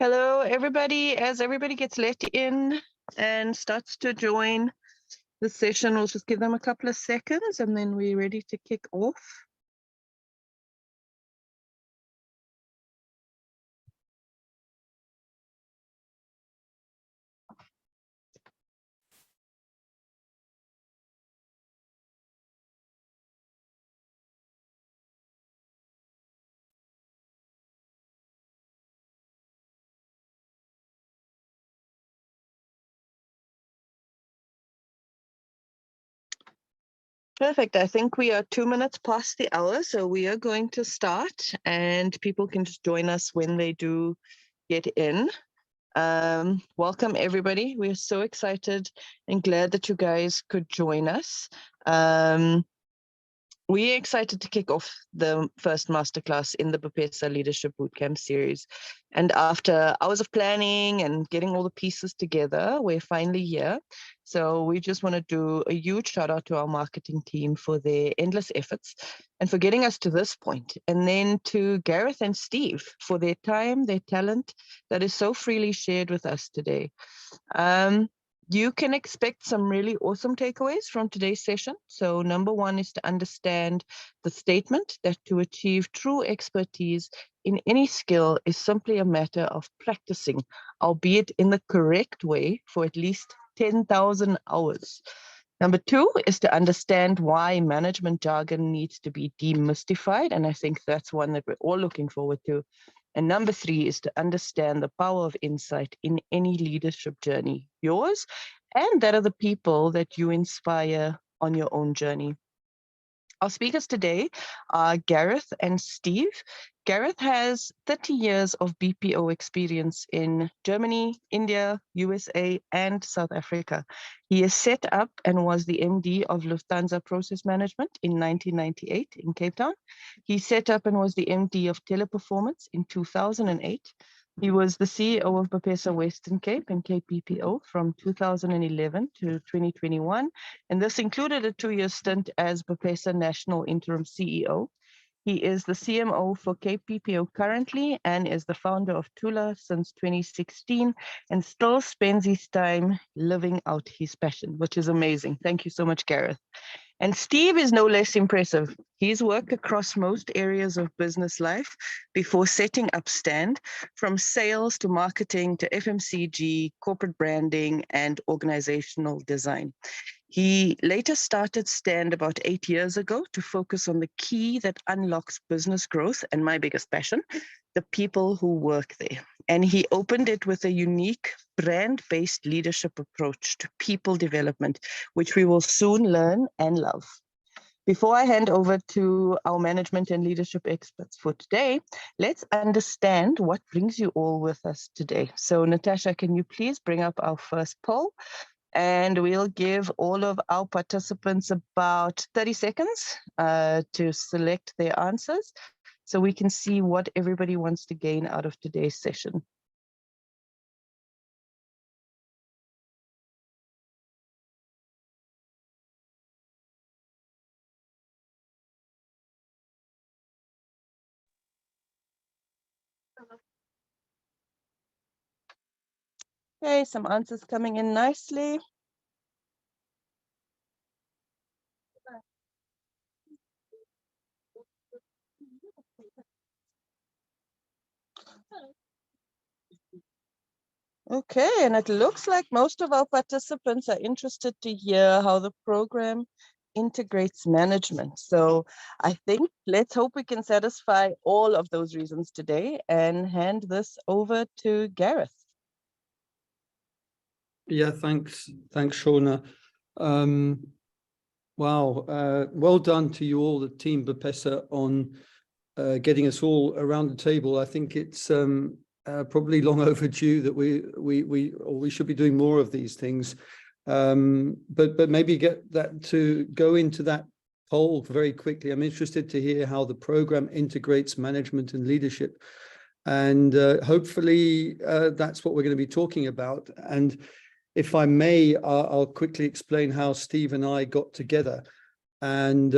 Hello, everybody. As everybody gets let in and starts to join the session, we'll just give them a couple of seconds and then we're ready to kick off. Perfect. I think we are 2 minutes past the hour, so we are going to start and people can just join us when they do get in. Welcome, everybody. We're so excited and glad that you guys could join us. We're excited to kick off the first masterclass in the BPESA Leadership Bootcamp series. And after hours of planning and getting all the pieces together, we're finally here. So we just want to do a huge shout out to our marketing team for their endless efforts and for getting us to this point. And then to Gareth and Steve for their time, their talent that is so freely shared with us today. You can expect some really awesome takeaways from today's session. So number one is to understand the statement that to achieve true expertise in any skill is simply a matter of practicing, albeit in the correct way, for at least 10,000 hours. Number two is to understand why management jargon needs to be demystified. And I think that's one that we're all looking forward to. And number three is to understand the power of insight in any leadership journey, yours and that of the people that you inspire on your own journey. Our speakers today are Gareth and Steve. Gareth has 30 years of BPO experience in Germany, India, USA, and South Africa. He is set up and was the MD of Lufthansa Process Management in 1998 in Cape Town. He set up and was the MD of Teleperformance in 2008. He was the CEO of BPESA Western Cape and KPPO from 2011 to 2021, and this included a 2-year stint as BPESA National Interim CEO. He is the CMO for KPPO currently and is the founder of TULA since 2016 and still spends his time living out his passion, which is amazing. Thank you so much, Gareth. And Steve is no less impressive. He's worked across most areas of business life before setting up Stand, from sales to marketing to FMCG, corporate branding, and organizational design. He later started Stand about 8 years ago to focus on the key that unlocks business growth and my biggest passion, the people who work there. And he opened it with a unique brand-based leadership approach to people development, which we will soon learn and love. Before I hand over to our management and leadership experts for today, let's understand what brings you all with us today. So Natasha, can you please bring up our first poll? And we'll give all of our participants about 30 seconds to select their answers so we can see what everybody wants to gain out of today's session. Okay, some answers coming in nicely. Okay, and it looks like most of our participants are interested to hear how the program integrates management. So I think let's hope we can satisfy all of those reasons today and hand this over to Gareth. Yeah, thanks, Shoana. Wow, well done to you all, the team BPESA, on getting us all around the table. I think it's probably long overdue that we should be doing more of these things. But maybe get that to go into that poll very quickly. I'm interested to hear how the program integrates management and leadership. And hopefully that's what we're going to be talking about. And if I may, I'll quickly explain how Steve and I got together. And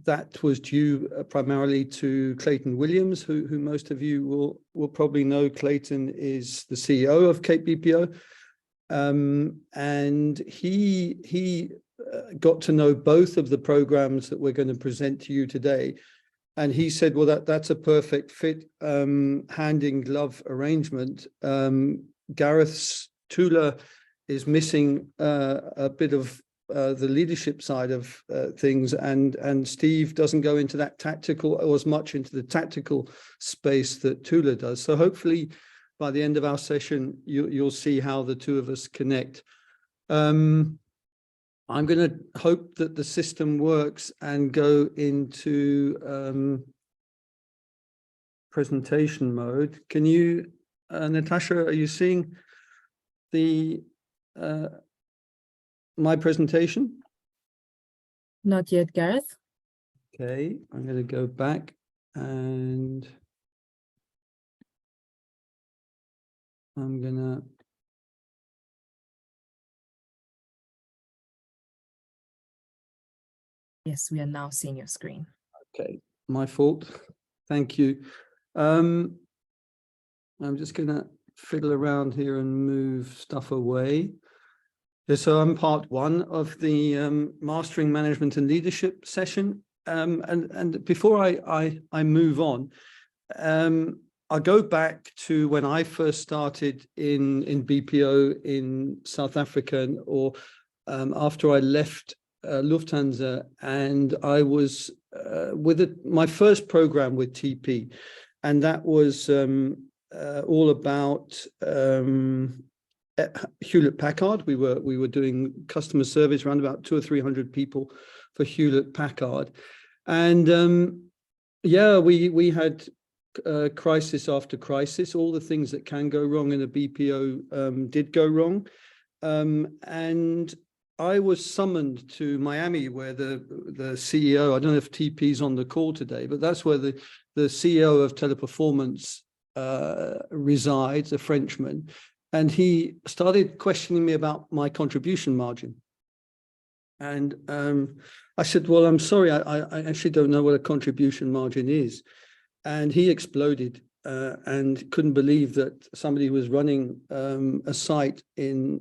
that was due primarily to Clayton Williams, who most of you will probably know. Clayton is the CEO of Cape BPO, and he got to know both of the programs that we're going to present to you today. And he said, well, that's a perfect fit, hand in glove arrangement. Gareth's TULA is missing a bit of the leadership side of things, and Steve doesn't go into that tactical, or as much into the tactical space that TULA does. So hopefully by the end of our session, you'll see how the two of us connect. I'm going to hope that the system works and go into presentation mode. Can you, Natasha, are you seeing the my presentation? Not yet, Gareth. Okay, I'm going to go back and I'm going to Yes, we are now seeing your screen. Okay, my fault. Thank you. I'm just going to fiddle around here and move stuff away. Yeah, so I'm part one of the Mastering Management and Leadership session. And before I move on, I'll go back to when I first started in BPO in South Africa, or after I left Lufthansa, and I was with my first program with TP, and that was all about Hewlett Packard. We were doing customer service, around about 200 or 300 people for Hewlett Packard, and yeah, we had crisis after crisis. All the things that can go wrong in a BPO did go wrong, and I was summoned to Miami, where the CEO, I don't know if TP's on the call today, but that's where the CEO of Teleperformance resides, a Frenchman, and he started questioning me about my contribution margin. And I said, well, I'm sorry, I actually don't know what a contribution margin is. And he exploded and couldn't believe that somebody was running a site in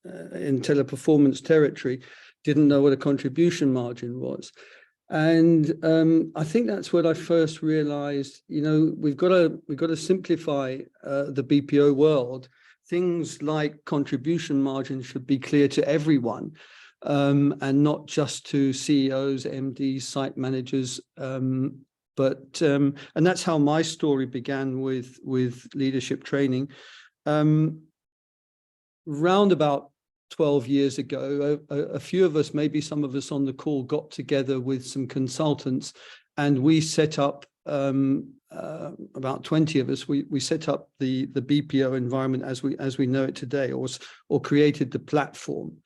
Teleperformance territory didn't know what a contribution margin was. And I think that's when I first realized, you know, we've got to simplify the BPO world. Things like contribution margin should be clear to everyone, and not just to CEOs, MDs, site managers. And that's how my story began with leadership training. Round about 12 years ago, a few of us, maybe some of us on the call, got together with some consultants, and we set up, about 20 of us, we set up the BPO environment as we know it today, or created the platform.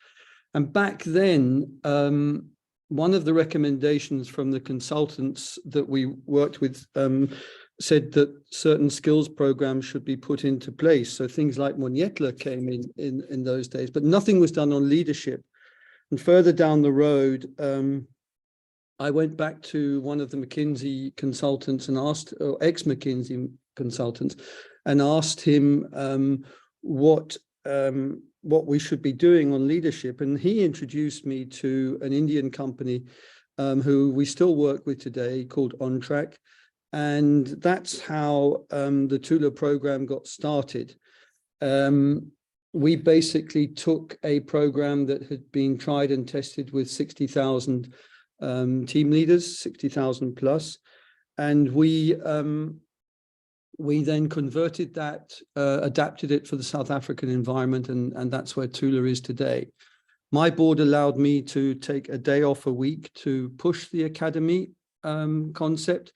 And back then, one of the recommendations from the consultants that we worked with said that certain skills programs should be put into place. So things like Monietla came in those days, but nothing was done on leadership. And further down the road, I went back to one of the McKinsey consultants and asked, or ex-McKinsey consultants, and asked him what we should be doing on leadership. And he introduced me to an Indian company who we still work with today, called On Track. And that's how the TULA program got started. We basically took a program that had been tried and tested with 60,000 team leaders, 60,000 plus, and we then converted that, adapted it for the South African environment, and that's where TULA is today. My board allowed me to take a day off a week to push the academy concept,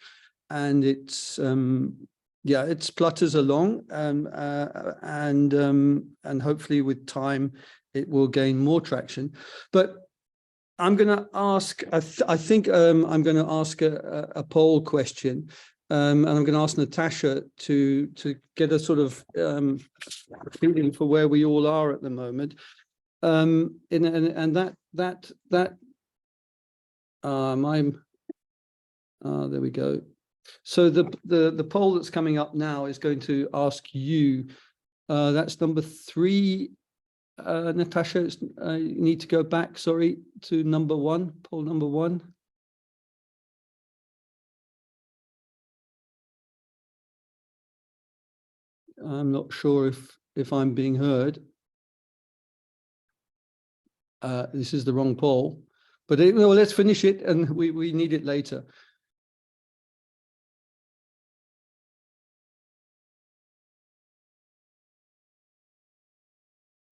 and it's yeah, it splutters along, and hopefully with time it will gain more traction. But I'm going to ask, I think I'm going to ask a poll question, and I'm going to ask Natasha to get a sort of feeling for where we all are at the moment. And that There we go. So the poll that's coming up now is going to ask you, that's number 3, Natasha, you need to go back, sorry, to number 1, poll number 1. I'm not sure if I'm being heard. This is the wrong poll, but well, let's finish it, and we need it later.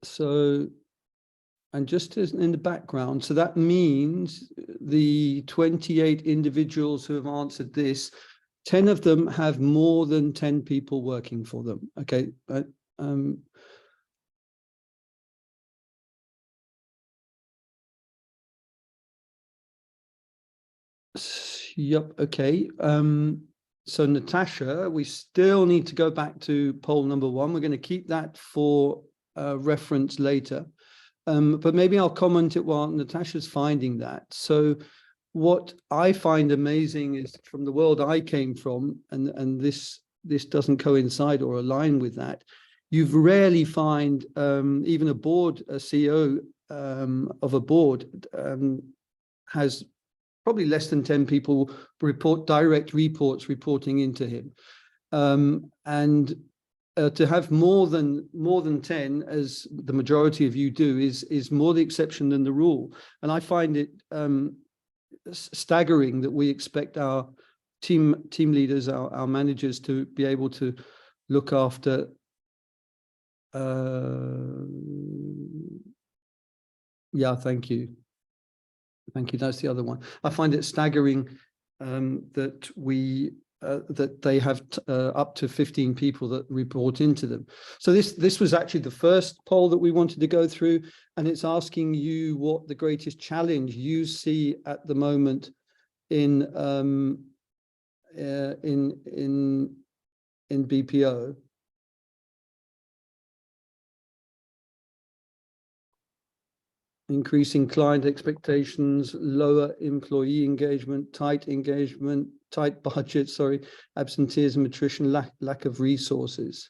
So, and just as in the background, so that means the 28 individuals who have answered this, 10 of them have more than 10 people working for them. Okay. Yep. Okay. So Natasha, we still need to go back to poll number 1. We're going to keep that for reference later. But maybe I'll comment it while Natasha's finding that. So what I find amazing is from the world I came from, and this doesn't coincide or align with that, you've rarely find even a board, a CEO of a board has probably less than 10 people direct reports reporting into him. And to have more than 10, as the majority of you do, is more the exception than the rule. And I find it staggering that we expect our team leaders, our managers, to be able to look after. Yeah, thank you. Thank you. That's the other one. I find it staggering that that they have up to 15 people that report into them. So this was actually the first poll that we wanted to go through, and it's asking you what the greatest challenge you see at the moment in BPO. Increasing client expectations, lower employee engagement, tight budget, sorry, absenteeism, attrition, lack of resources.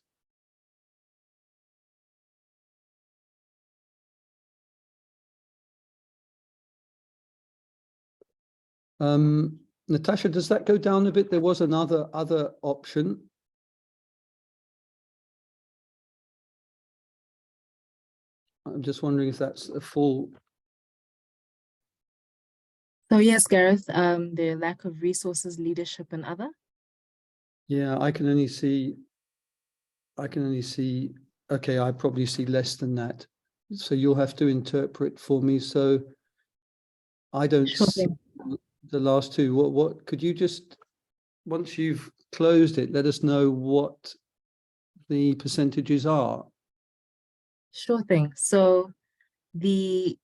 Natasha, does that go down a bit? There was another option. I'm just wondering if that's a full. So yes, Gareth, the lack of resources, leadership, and other. Yeah, I can only see. Okay, I probably see less than that. So you'll have to interpret for me. So I don't see the last two. What could you just, once you've closed it, let us know what the percentages are? Sure thing. So the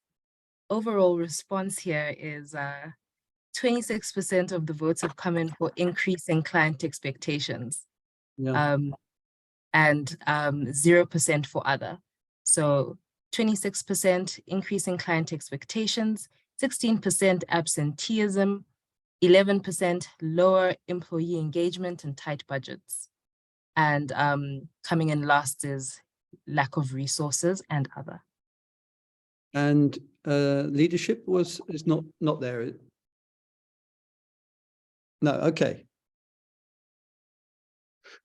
overall response here is 26% of the votes have come in for increasing client expectations, and 0% for other. So 26% increase in client expectations, 16% absenteeism, 11% lower employee engagement and tight budgets. And coming in last is lack of resources and other. And leadership is not there. No, okay.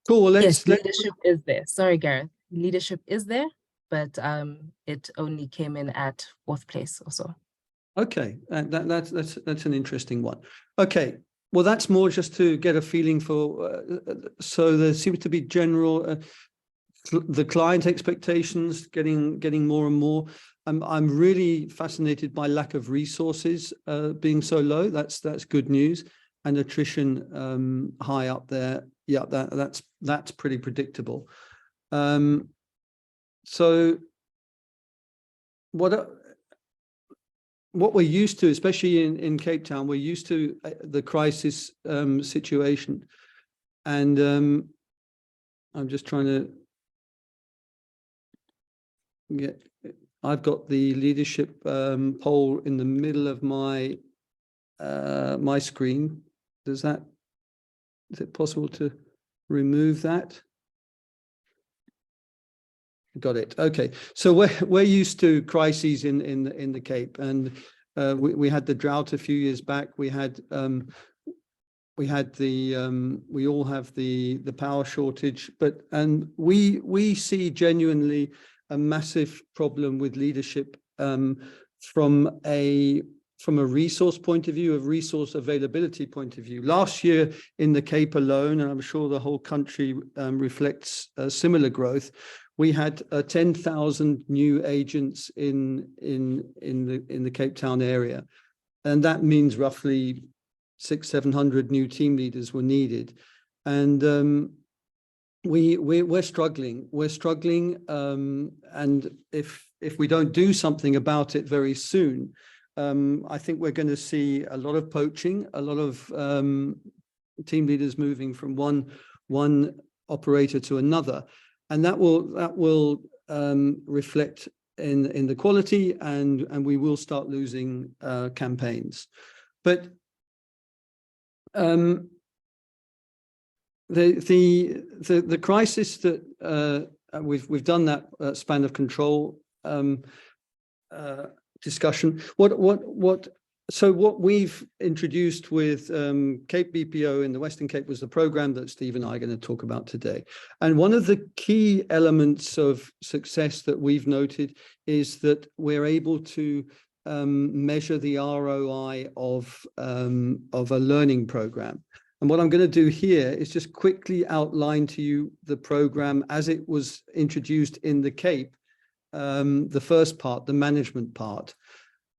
Cool. Well, yes, leadership is there. Sorry, Gareth. Leadership is there, but it only came in at 4th place or so. Okay, that's an interesting one. Okay, well, that's more just to get a feeling for. So there seems to be general the client expectations getting more and more. I'm really fascinated by lack of resources being so low. That's good news, and attrition high up there. Yeah, that's pretty predictable. So what we're used to, especially in Cape Town, we're used to the crisis situation, and I'm just trying to get. I've got the leadership poll in the middle of my my screen. is it possible to remove that? Got it. Okay. So we're used to crises in the Cape, and we had the drought a few years back. We all have the power shortage, and we see genuinely a massive problem with leadership from a resource point of view, a resource availability point of view. Last year in the Cape alone, and I'm sure the whole country reflects similar growth, we had 10,000 new agents in the Cape Town area, and that means roughly 600-700 new team leaders were needed, and we're struggling. And if we don't do something about it very soon, I think we're going to see a lot of poaching, a lot of team leaders moving from one operator to another, and that will reflect in the quality, and we will start losing campaigns. But the crisis that we've done that span of control discussion. So what we've introduced with Cape BPO in the Western Cape was the program that Steve and I are going to talk about today. And one of the key elements of success that we've noted is that we're able to measure the ROI of a learning program. And what I'm going to do here is just quickly outline to you the program as it was introduced in the Cape, the first part, the management part,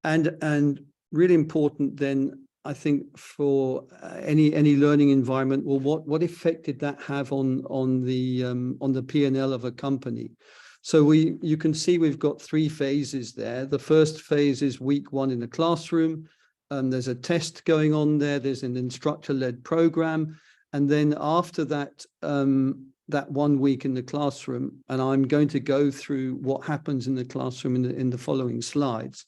and really important then, I think, for any learning environment. Well, what effect did that have on the P&L of a company? So you can see we've got 3 phases there. The first phase is week 1 in the classroom. There's a test going on there. There's an instructor-led program, and then after that, that 1 week in the classroom, and I'm going to go through what happens in the classroom in the following slides.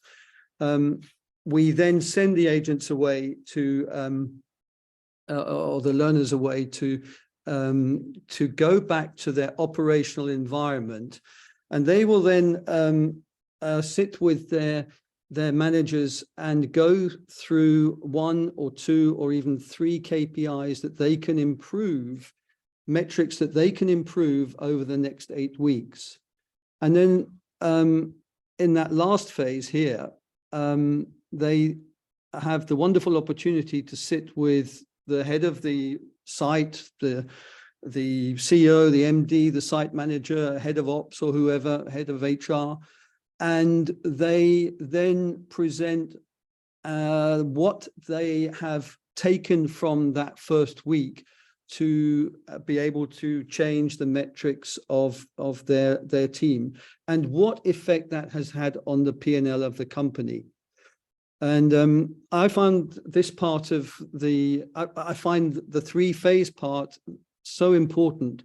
We then send the agents away to, or the learners away to go back to their operational environment, and they will then sit with their managers and go through 1 or 2 or even 3 KPIs that they can improve, metrics that they can improve over the next 8 weeks. And then in that last phase here, they have the wonderful opportunity to sit with the head of the site, the CEO, the MD, the site manager, head of ops or whoever, head of HR, and they then present what they have taken from that first week to be able to change the metrics of their team, and what effect that has had on the P&L of the company. And I found this part of I find the 3-phase part so important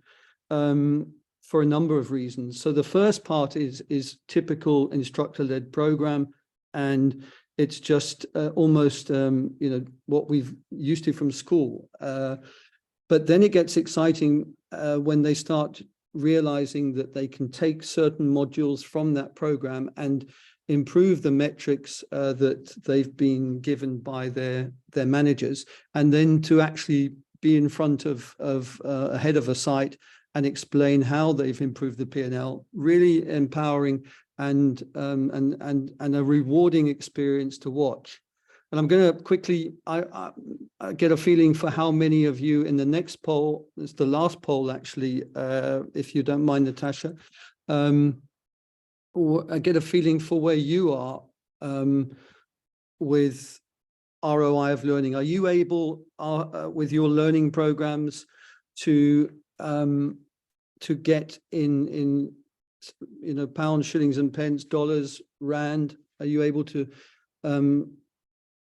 for a number of reasons. So the first part is typical instructor-led program, and it's just almost what we've used to from school. But then it gets exciting when they start realizing that they can take certain modules from that program and improve the metrics that they've been given by their managers, and then to actually be in front of a head of a site and explain how they've improved the P&L. Really empowering and a rewarding experience to watch. And I'm going to quickly, I get a feeling for how many of you in the next poll, it's the last poll actually, if you don't mind, Natasha, I get a feeling for where you are with ROI of learning. Are you able, with your learning programs, to get in pounds, shillings and pence, dollars, rand? Are you able to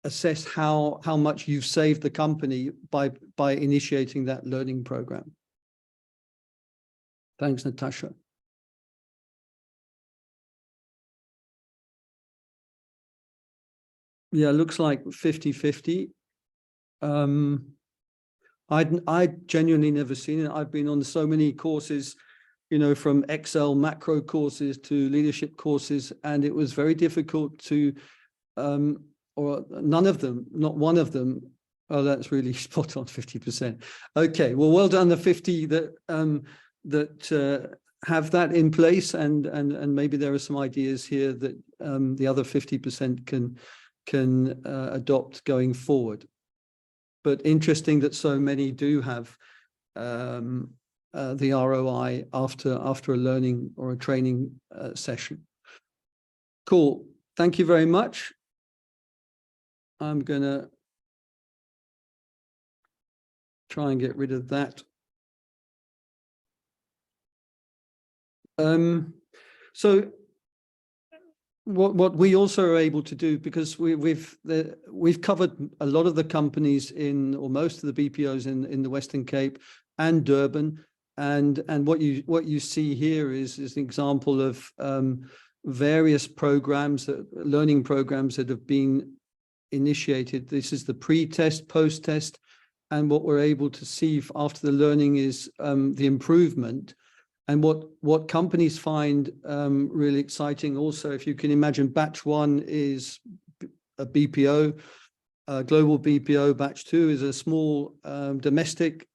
assess how much you've saved the company by initiating that learning program? Thanks, Natasha. Yeah, looks like 50-50. I'd genuinely never seen it. I've been on so many courses, you know, from Excel macro courses to leadership courses, and it was very difficult to, or none of them, not one of them. Oh, that's really spot on, 50%. Okay, well done the 50 that have that in place, and maybe there are some ideas here that the other 50% can adopt going forward. But interesting that so many do have the ROI after a learning or a training session. Cool. Thank you very much. I'm going to try and get rid of that. So what we also are able to do, because we've covered a lot of the companies or most of the BPOs in the Western Cape and Durban, and what you see here is an example of various programs, learning programs that have been initiated. This is the pre-test, post-test, and what we're able to see after the learning is the improvement. And what companies find really exciting also, if you can imagine, batch 1 is a BPO, a global BPO. Batch 2 is a small domestic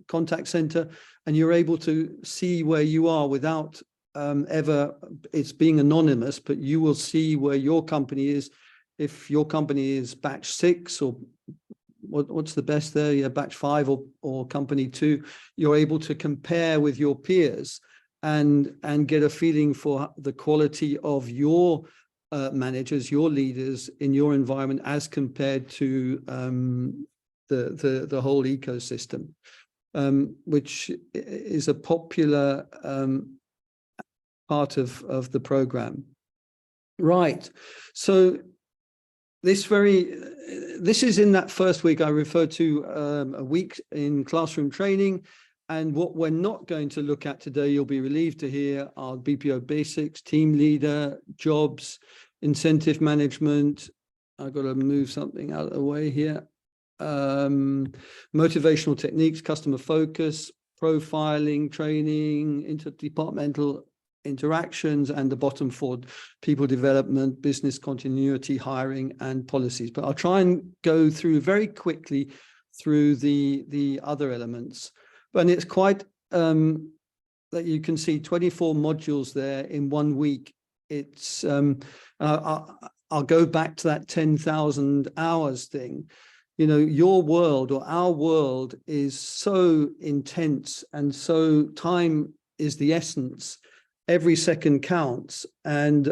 contact center, and you're able to see where you are without ever it's being anonymous, but you will see where your company is. If your company is batch 6 or what's the best there? Yeah, batch 5 or company 2, you're able to compare with your peers and get a feeling for the quality of your managers, your leaders in your environment as compared to the whole ecosystem, which is a popular part of the program. Right. So this is in that first week I referred to, a week in classroom training. And what we're not going to look at today, you'll be relieved to hear, are BPO basics, team leader, jobs, incentive management. I've got to move something out of the way here. Motivational techniques, customer focus, profiling, training, interdepartmental interactions, and the bottom 4, people development, business continuity, hiring, and policies. But I'll try and go through very quickly through the other elements. But it's quite that you can see 24 modules there in 1 week. It's I'll go back to that 10,000 hours thing. You know, your world or our world is so intense, and so time is the essence. Every second counts, and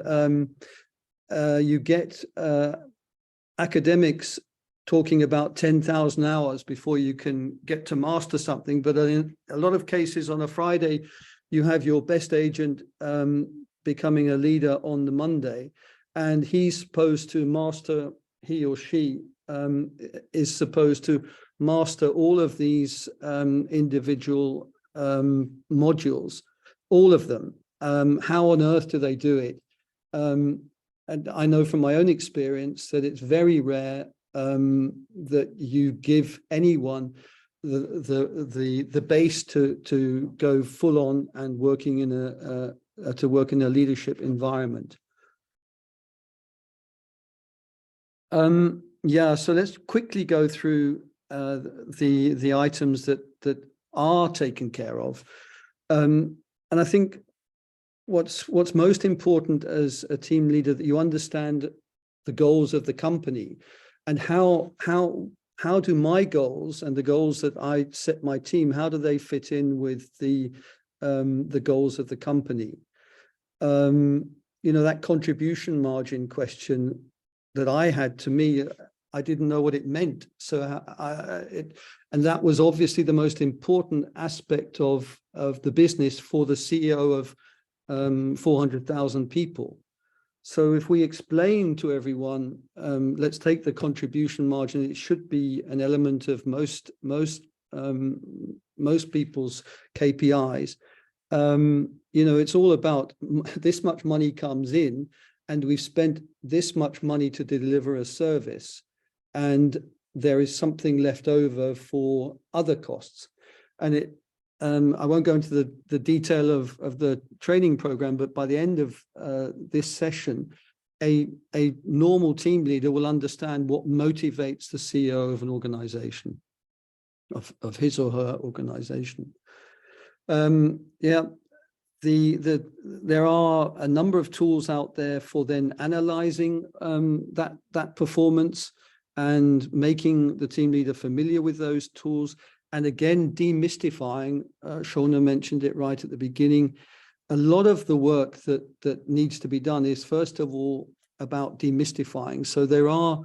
you get academics talking about 10,000 hours before you can get to master something. But in a lot of cases on a Friday, you have your best agent becoming a leader on the Monday, and he's supposed to master, he or she is supposed to master all of these individual modules, all of them. How on earth do they do it? And I know from my own experience that it's very rare that you give anyone the base to go full on and working in to work in a leadership environment. Yeah, so let's quickly go through the items that are taken care of, and I think what's most important as a team leader, that you understand the goals of the company, and how do my goals and the goals that I set my team, how do they fit in with the goals of the company? You know, that contribution margin question that I had, to me, I didn't know what it meant. So and that was obviously the most important aspect of the business for the CEO of 400,000 people. So if we explain to everyone, let's take the contribution margin, it should be an element of most people's KPIs. You know, it's all about this much money comes in, and we've spent this much money to deliver a service. And there is something left over for other costs. And I won't go into the detail of the training program, but by the end of this session, a normal team leader will understand what motivates the CEO of an organization, of his or her organization. There are a number of tools out there for then analyzing that performance and making the team leader familiar with those tools. And again, demystifying, Shoana mentioned it right at the beginning, a lot of the work that needs to be done is first of all about demystifying. So there are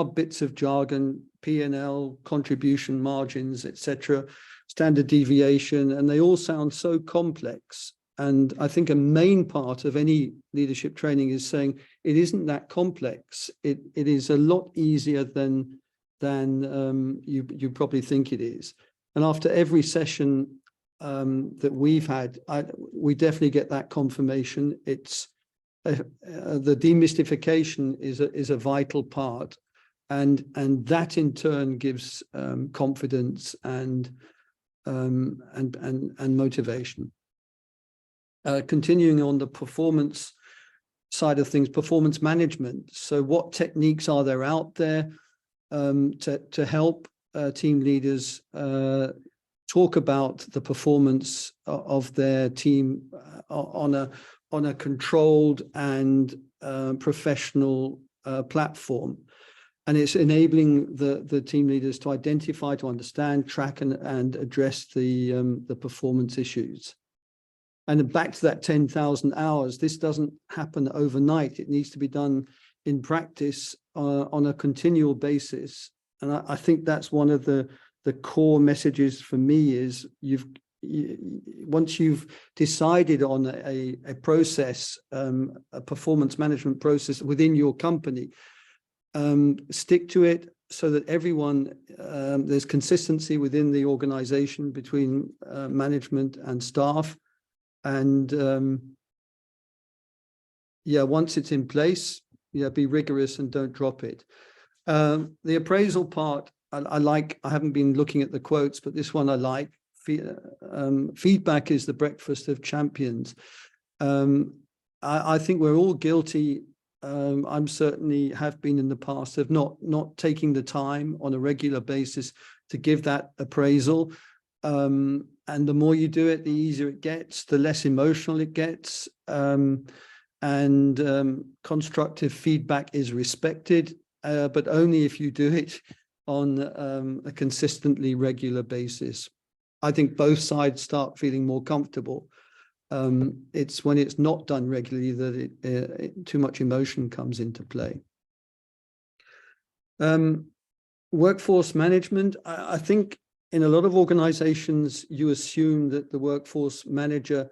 bits of jargon, P&L, contribution margins, etc., standard deviation, and they all sound so complex. And I think a main part of any leadership training is saying it isn't that complex. It is a lot easier than you probably think it is. And after every session that we've had, we definitely get that confirmation. It's the demystification is a vital part, and that in turn gives confidence and motivation. Continuing on the performance side of things, performance management. So what techniques are there out there to help team leaders talk about the performance of their team on a controlled and professional platform? And it's enabling the team leaders to identify, to understand, track, and address the performance issues. And back to that 10,000 hours, this doesn't happen overnight. It needs to be done in practice on a continual basis. And I think that's one of the core messages for me is once you've decided on a process, a performance management process within your company, stick to it so that everyone, there's consistency within the organization between management and staff. And once it's in place, be rigorous and don't drop it. The appraisal part, I like. I haven't been looking at the quotes, but this one I like. Feedback is the breakfast of champions. I think we're all guilty. I'm certainly have been in the past of not taking the time on a regular basis to give that appraisal. And the more you do it, the easier it gets, the less emotional it gets. Constructive feedback is respected, but only if you do it on a consistently regular basis. I think both sides start feeling more comfortable. It's when it's not done regularly that too much emotion comes into play. Workforce management, I think in a lot of organizations, you assume that the workforce manager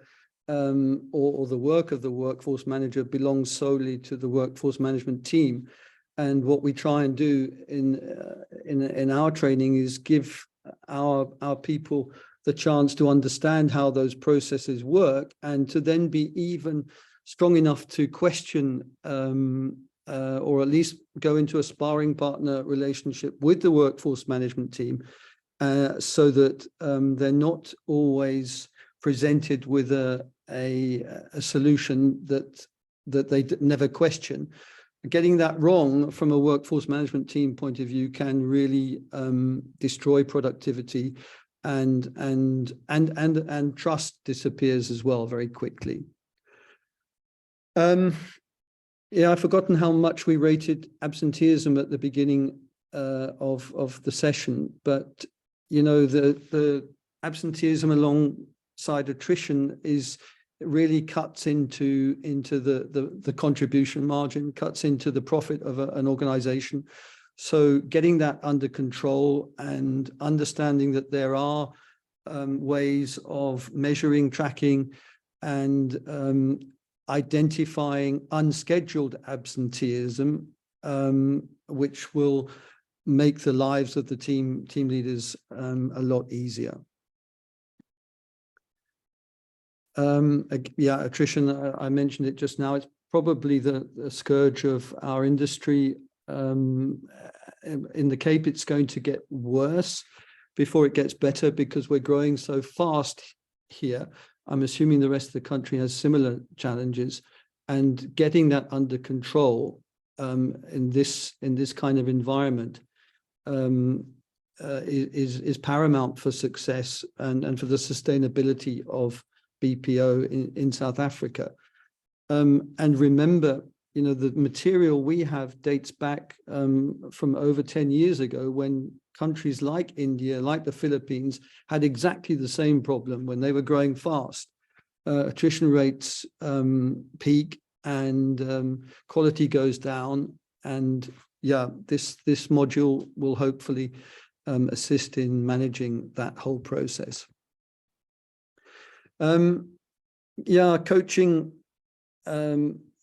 or the work of the workforce manager belongs solely to the workforce management team. And what we try and do in our training is give our people the chance to understand how those processes work and to then be even strong enough to question or at least go into a sparring partner relationship with the workforce management team so that they're not always presented with a solution that they never question. Getting that wrong from a workforce management team point of view can really destroy productivity, and trust disappears as well very quickly. I've forgotten how much we rated absenteeism at the beginning of the session, but the absenteeism alongside attrition really cuts into the contribution margin, cuts into the profit of an organization. So getting that under control and understanding that there are ways of measuring, tracking, and identifying unscheduled absenteeism, which will make the lives of the team leaders a lot easier. Attrition, I mentioned it just now. It's probably the scourge of our industry. in the Cape, it's going to get worse before it gets better because we're growing so fast here. I'm assuming the rest of the country has similar challenges, and getting that under control in this kind of environment is paramount for success and for the sustainability of BPO in South Africa. And remember, the material we have dates back from over 10 years ago, when countries like India, like the Philippines, had exactly the same problem when they were growing fast. Attrition rates peak and quality goes down. And yeah, this module will hopefully assist in managing that whole process. Yeah, coaching,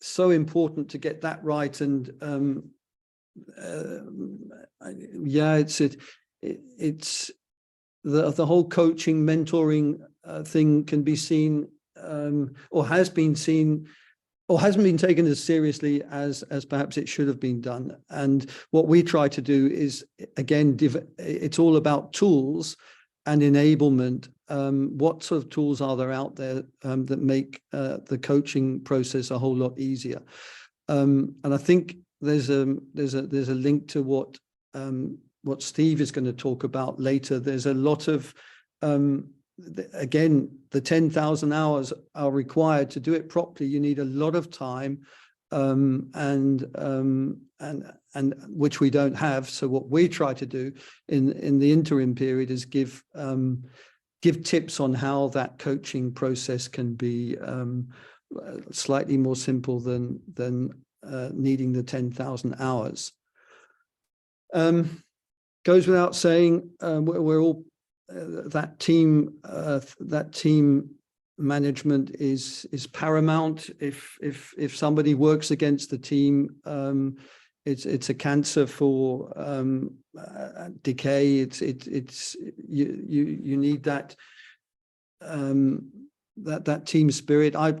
so important to get that right. And yeah, it's the whole coaching, mentoring thing can be seen or has been seen or hasn't been taken as seriously as perhaps it should have been done. And what we try to do is, again, it's all about tools and enablement. What sort of tools are there out there that make the coaching process a whole lot easier? And I think there's a link to what Steve is going to talk about later. There's a lot of again, the 10,000 hours are required to do it properly. You need a lot of time, and which we don't have. So what we try to do in the interim period is give tips on how that coaching process can be slightly more simple than needing the 10,000 hours. Goes without saying, we're all that team management is paramount. If somebody works against the team, it's a cancer for decay. It's you need that that team spirit. I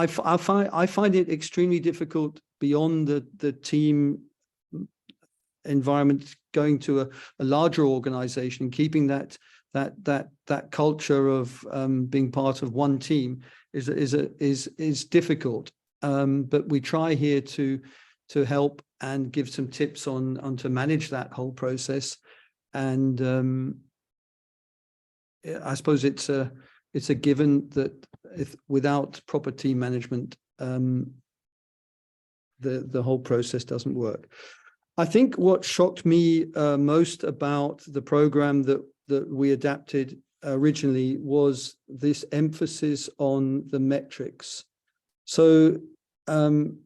find it extremely difficult beyond the team environment, going to a larger organization, keeping that culture of being part of one team is difficult. But we try here to help and give some tips on to manage that whole process. And I suppose it's a given that without proper team management, the whole process doesn't work. I think what shocked me most about the program that we adapted originally was this emphasis on the metrics, so and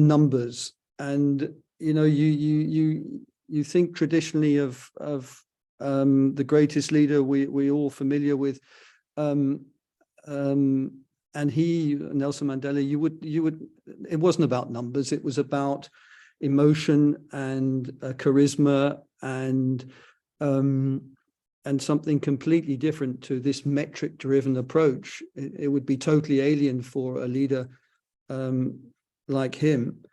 numbers. And you think traditionally of the greatest leader we all familiar with, and Nelson Mandela. You would. It wasn't about numbers. It was about emotion and charisma and something completely different to this metric-driven approach. It would be totally alien for a leader like him.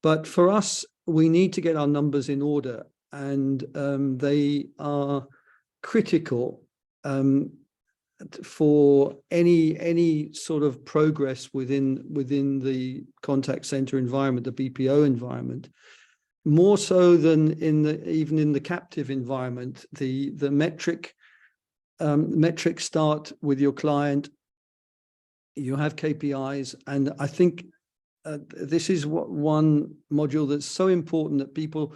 But for us, we need to get our numbers in order, and they are critical for any sort of progress within the contact center environment, the BPO environment, more so than even in the captive environment. The metrics start with your client. You have KPIs, and I think this is one module that's so important, that people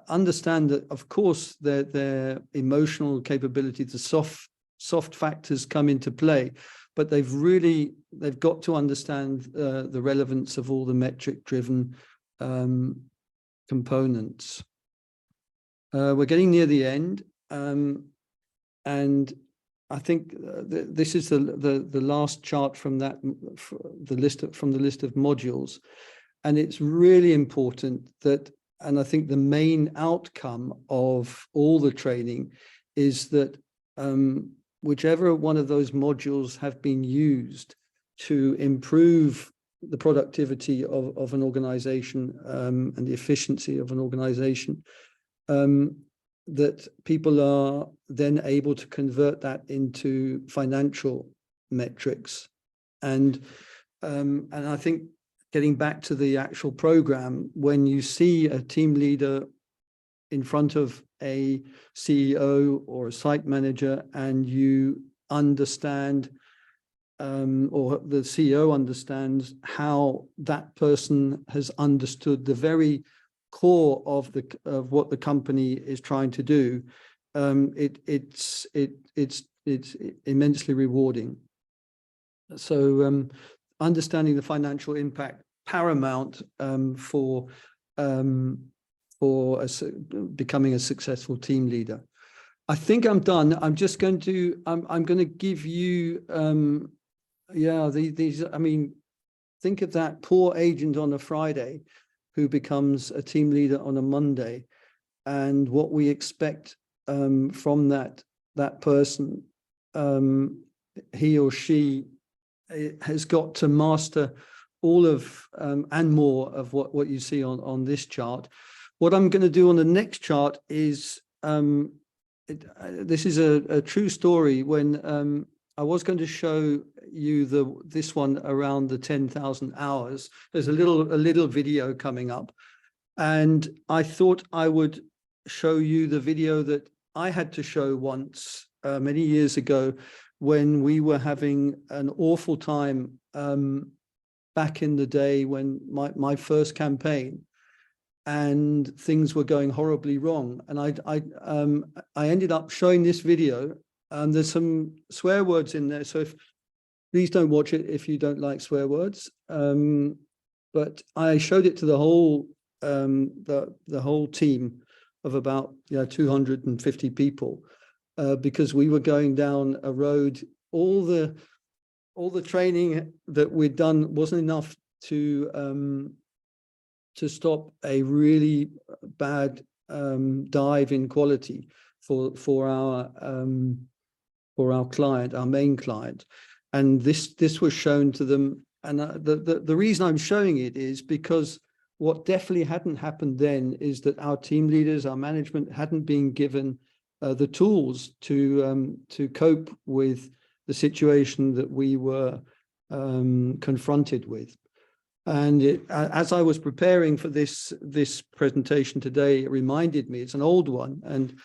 understand that, of course, their emotional capability, the soft factors come into play, but they've got to understand the relevance of all the metric-driven components. We're getting near the end, and I think this is the last chart from the list of modules, and it's really important that, and I think the main outcome of all the training is that whichever one of those modules have been used to improve the productivity of an organization and the efficiency of an organization, that people are then able to convert that into financial metrics. And I think getting back to the actual program, when you see a team leader in front of a CEO or a site manager, and you understand, or the CEO understands how that person has understood the very core of what the company is trying to do, it's immensely rewarding. So understanding the financial impact paramount for becoming a successful team leader. I think I'm done. I'm just going to I'm going to give you these. I mean, think of that poor agent on a Friday who becomes a team leader on a Monday, and what we expect from that person. He or she has got to master all of and more of what you see on this chart. What I'm going to do on the next chart is this is a true story. When I was going to show you this one around the 10,000 hours, there's a little video coming up, and I thought I would show you the video that I had to show once many years ago, when we were having an awful time back in the day, when my first campaign, and things were going horribly wrong. And I ended up showing this video. There's some swear words in there, so please don't watch it if you don't like swear words. But I showed it to the whole team of about 250 people, because we were going down a road. All the training that we'd done wasn't enough to stop a really bad dive in quality for our client, our main client. And this was shown to them. And the reason I'm showing it is because what definitely hadn't happened then is that our team leaders, our management, hadn't been given the tools to cope with the situation that we were confronted with. And as I was preparing for this presentation today, it reminded me, it's an old one, and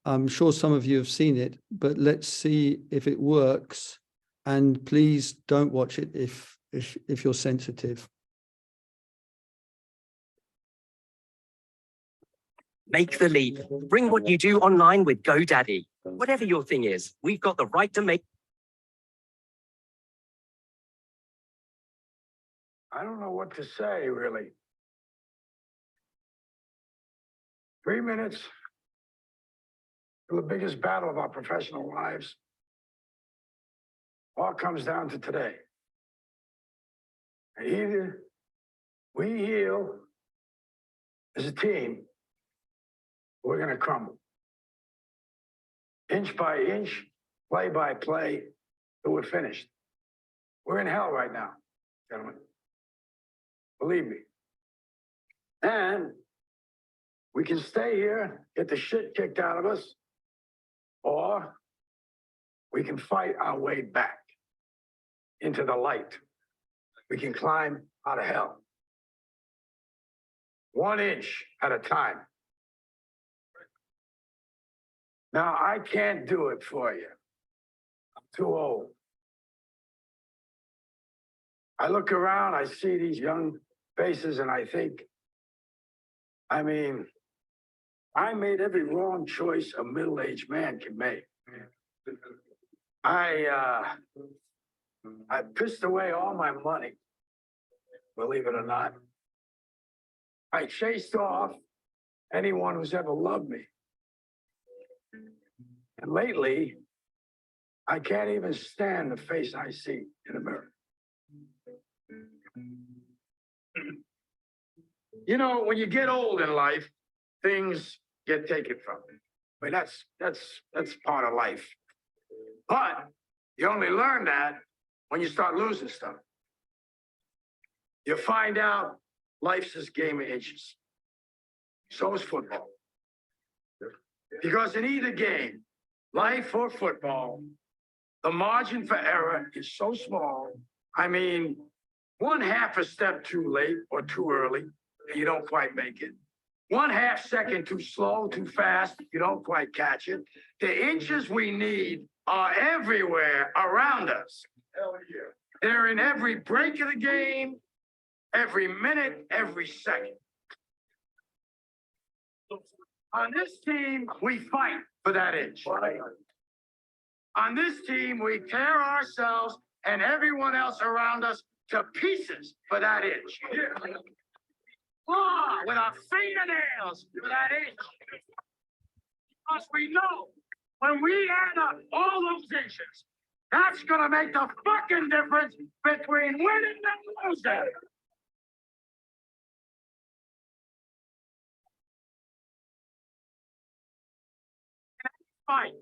I'm sure some of you have seen it, but let's see if it works. And please don't watch it if you're sensitive. Make the leap. Bring what you do online with GoDaddy. Whatever your thing is, we've got the right to make. I don't know what to say, really. 3 minutes for the biggest battle of our professional lives. All comes down to today. Either we heal as a team, or we're going to crumble. Inch by inch, play by play, till we're finished. We're in hell right now, gentlemen. Believe me. And we can stay here, get the shit kicked out of us, or we can fight our way back into the light. We can climb out of hell. 1 inch at a time. Now, I can't do it for you. I'm too old. I look around, I see these young faces, and I think, I mean, I made every wrong choice a middle-aged man can make. I pissed away all my money, believe it or not. I chased off anyone who's ever loved me. And lately, I can't even stand the face I see in the mirror. You know, when you get old in life, things get taken from you. I mean, that's part of life. But you only learn that when you start losing stuff. you find out life's this game of inches. So is football. Because in either game, life or football, the margin for error is so small. I mean, 1/2 a step too late or too early, and you don't quite make it. 1/2 second too slow, too fast, you don't quite catch it. The inches we need are everywhere around us. Hell yeah. They're in every break of the game, every minute, every second. On this team, we fight for that inch. On this team, we tear ourselves and everyone else around us to pieces for that inch. Claw with our fingernails for that inch. Because we know when we add up all those inches, that's gonna make the fucking difference between winning and losing. Fight.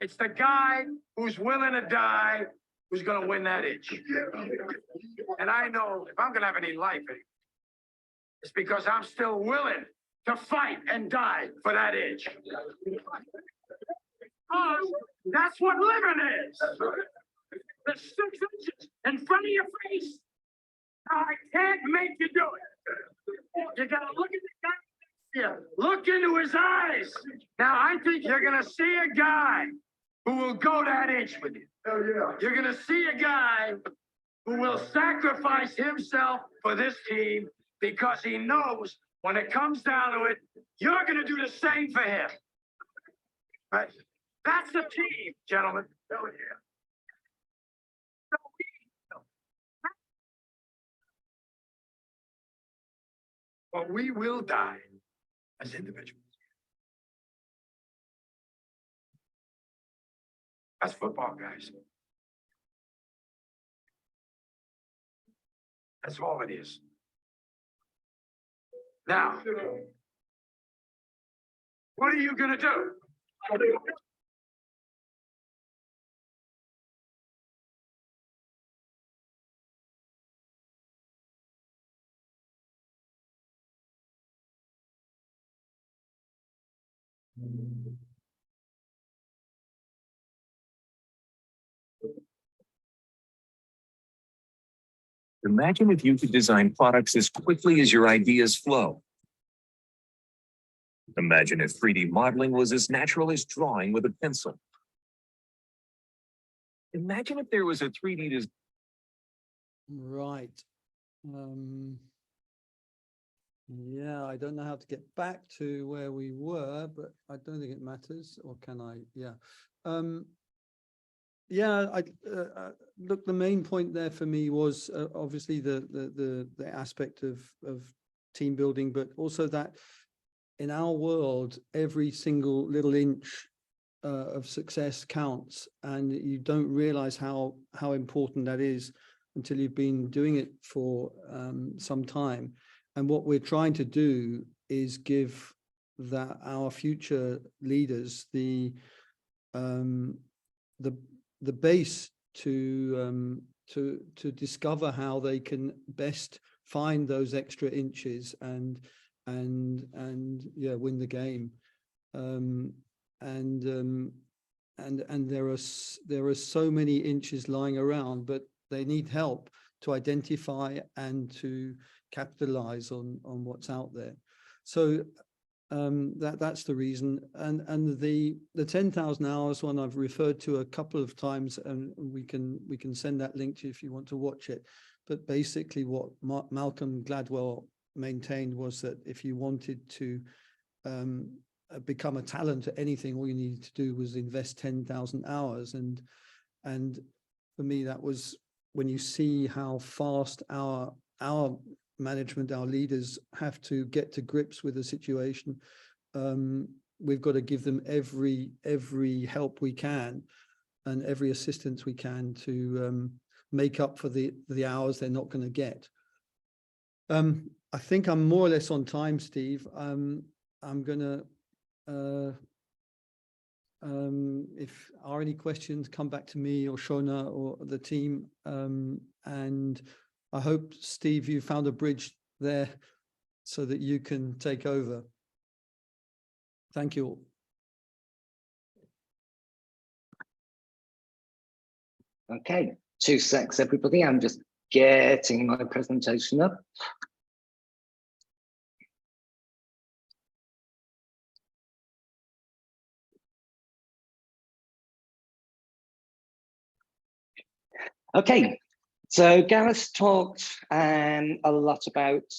It's the guy who's willing to die who's gonna win that inch. And I know if I'm gonna have any life, it's because I'm still willing to fight and die for that inch. That's what living is. The 6 inches in front of your face. Now, I can't make you do it. You gotta look at the guy. Yeah, look into his eyes. Now, I think you're going to see a guy who will go that inch with you. Oh, yeah. You're going to see a guy who will sacrifice himself for this team because he knows when it comes down to it, you're going to do the same for him. Right? That's the team, gentlemen. Oh, yeah. But we will die as individuals. That's football, guys. That's all it is. Now, what are you going to do? Imagine if you could design products as quickly as your ideas flow. Imagine if 3D modeling was as natural as drawing with a pencil. Imagine if there was a 3D design. Right. Yeah, I don't know how to get back to where we were, but I don't think it matters. Or can I? Yeah. Yeah, look, the main point there for me was obviously the aspect of team building, but also that in our world, every single little inch of success counts, and you don't realize how important that is until you've been doing it for some time. And what we're trying to do is give our future leaders the base to discover how they can best find those extra inches and yeah, win the game. And there are so many inches lying around, but they need help to identify and to capitalize on what's out there. So that's the reason. And the 10,000 hours one I've referred to a couple of times, and we can send that link to you if you want to watch it. But basically what Malcolm Gladwell maintained was that if you wanted to become a talent at anything, all you needed to do was invest 10,000 hours. And for me, that was when you see how fast our management, our leaders have to get to grips with the situation. We've got to give them every help we can and every assistance we can to make up for the hours they're not going to get. I think I'm more or less on time, Steve. I'm going to, if are any questions, come back to me or Shoana or the team, and I hope, Steve, you found a bridge there so that you can take over. Thank you all. Okay, 2 secs, everybody. I'm just getting my presentation up. Okay, so Gareth talked a lot about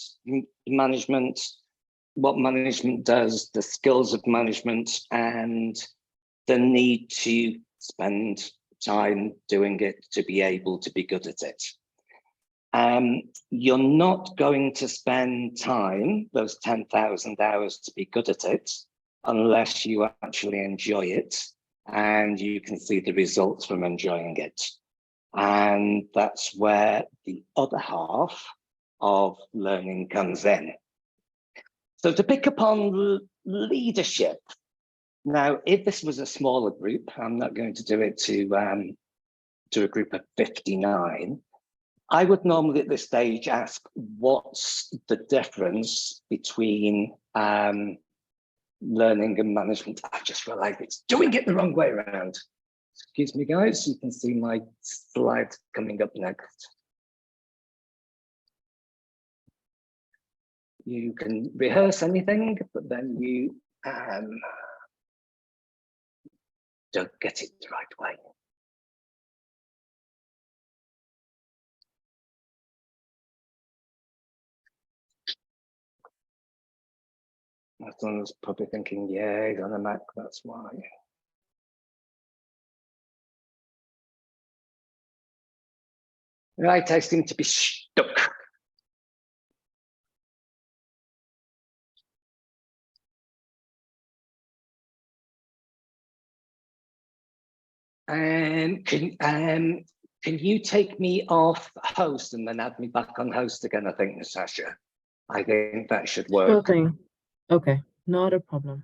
management, what management does, the skills of management, and the need to spend time doing it to be able to be good at it. You're not going to spend time, those 10,000 hours, to be good at it unless you actually enjoy it and you can see the results from enjoying it. And that's where the other half of learning comes in. So to pick up on leadership, now, if this was a smaller group, I'm not going to do it to a group of 59. I would normally at this stage ask, what's the difference between learning and management? I just realized it's doing it the wrong way around. Excuse me, guys, you can see my slides coming up next. You can rehearse anything, but then you don't get it the right way. My son's probably thinking, yeah, he's on a Mac, that's why. Right, I seem to be stuck. Can you take me off host and then add me back on host again, I think, Natasha? I think that should work. Sure thing. Okay, not a problem.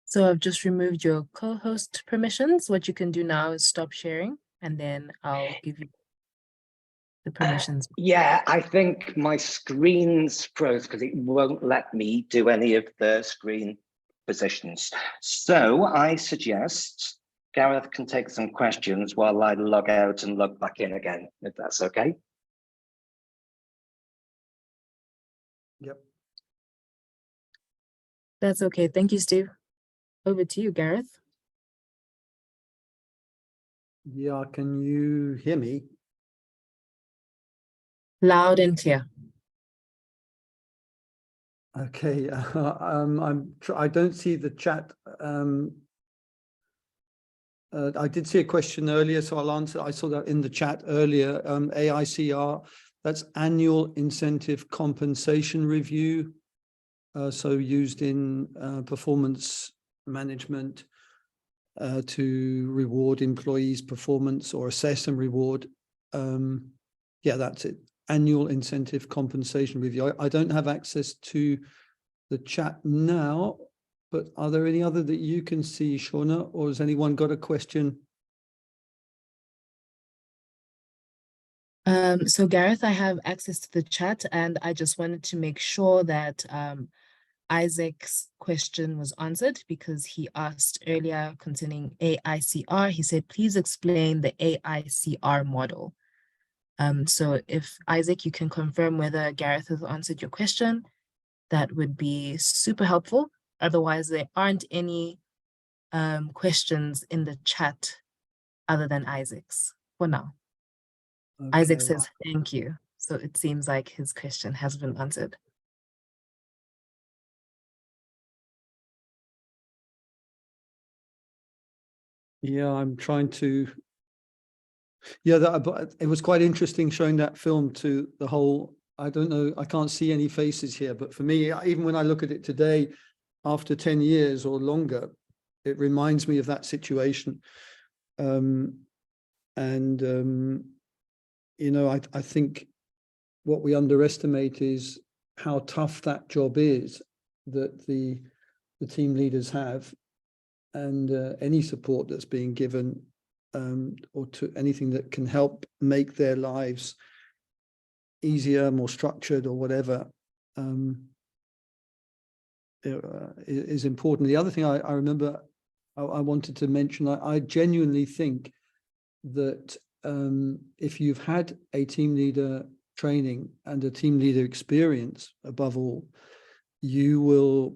So I've just removed your co-host permissions. What you can do now is stop sharing, and then I'll give you the permissions. Yeah, I think my screen's froze because it won't let me do any of the screen positions. So I suggest Gareth can take some questions while I log out and log back in again, if that's okay. Yep. That's okay. Thank you, Steve. Over to you, Gareth. Yeah, can you hear me? Loud and clear. Okay, I don't see the chat. I did see a question earlier, so I'll answer. I saw that in the chat earlier. AICR, that's annual incentive compensation review. So used in performance management to reward employees' performance or assess and reward. Yeah, that's it. Annual incentive compensation review. I don't have access to the chat now, but are there any other that you can see, Shoana, or has anyone got a question? So Gareth, I have access to the chat, and I just wanted to make sure that Isaac's question was answered, because he asked earlier concerning AICR. He said, please explain the AICR model. So if Isaac, you can confirm whether Gareth has answered your question, that would be super helpful. Otherwise, there aren't any questions in the chat other than Isaac's for now. Okay. Isaac says, thank you. So it seems like his question has been answered. Yeah, I'm trying to. Yeah, it was quite interesting showing that film to the whole. I don't know, I can't see any faces here, but for me, even when I look at it today, after 10 years or longer, it reminds me of that situation. you know, I think what we underestimate is how tough that job is that the team leaders have, and any support that's being given, or to anything that can help make their lives easier, more structured, or whatever, is important. The other thing I remember I wanted to mention, I genuinely think that if you've had a team leader training and a team leader experience, above all, you will,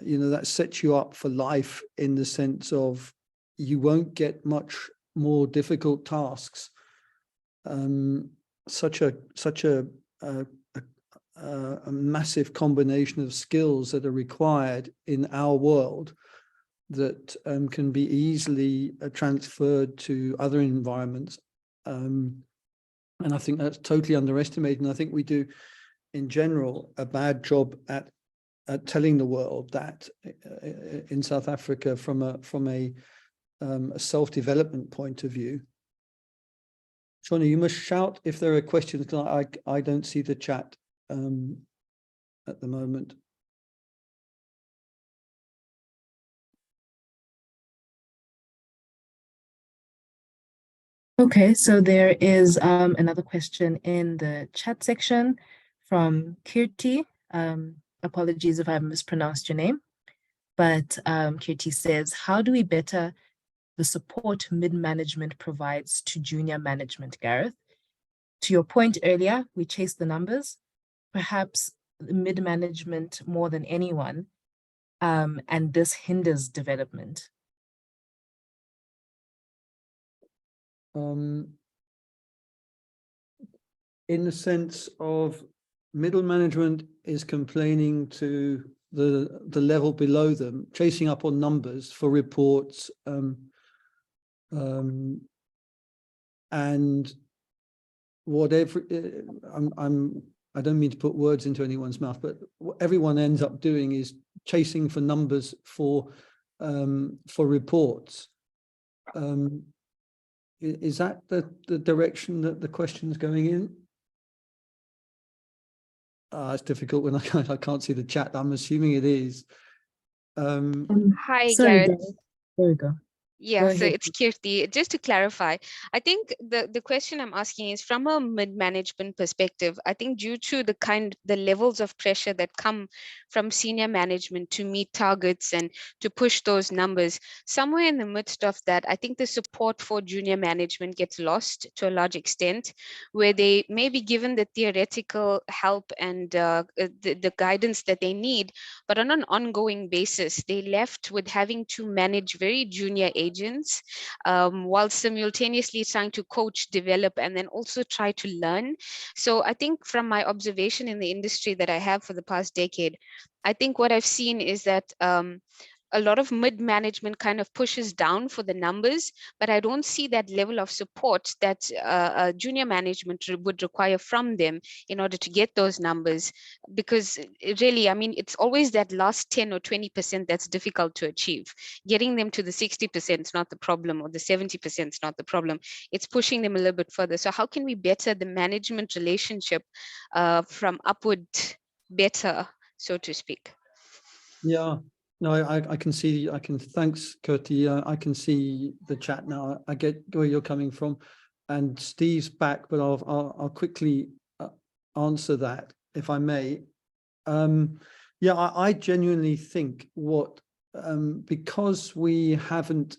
you know, that sets you up for life, in the sense of you won't get much more difficult tasks. Such a massive combination of skills that are required in our world that can be easily transferred to other environments. And I think that's totally underestimated. And I think we do, in general, a bad job at telling the world that in South Africa, from a self-development point of view. Shoana, you must shout if there are questions, because I don't see the chat at the moment. Okay, so there is another question in the chat section from Kirti. Apologies if I mispronounced your name, but Kirti says, how do we better the support mid-management provides to junior management, Gareth? To your point earlier, we chase the numbers, perhaps mid-management more than anyone, and this hinders development. In the sense of middle management is complaining to the level below them, chasing up on numbers for reports, and whatever. I don't mean to put words into anyone's mouth, but what everyone ends up doing is chasing for numbers for reports. Is that the direction that the question is going in? It's difficult when I can't see the chat. I'm assuming it is. Hi, Sorry, Gareth. Gareth. There we go. Yeah, Go so ahead. it's Kirti. Just to clarify, I think the question I'm asking is from a mid-management perspective. I think due to the levels of pressure that come from senior management to meet targets and to push those numbers, somewhere in the midst of that, I think the support for junior management gets lost to a large extent, where they may be given the theoretical help and the guidance that they need, but on an ongoing basis, they're left with having to manage very junior agents, while simultaneously trying to coach, develop, and then also try to learn. So I think from my observation in the industry that I have for the past decade, I think what I've seen is that a lot of mid-management kind of pushes down for the numbers, but I don't see that level of support that junior management would require from them in order to get those numbers. Because really, I mean, it's always that last 10 or 20% that's difficult to achieve. Getting them to the 60% is not the problem, or the 70% is not the problem. It's pushing them a little bit further. So how can we better the management relationship from upward better, so to speak? Yeah. No, I can see, thanks, Kirti. I can see the chat now. I get where you're coming from, and Steve's back, but I'll quickly answer that, if I may. Yeah, I genuinely think because we haven't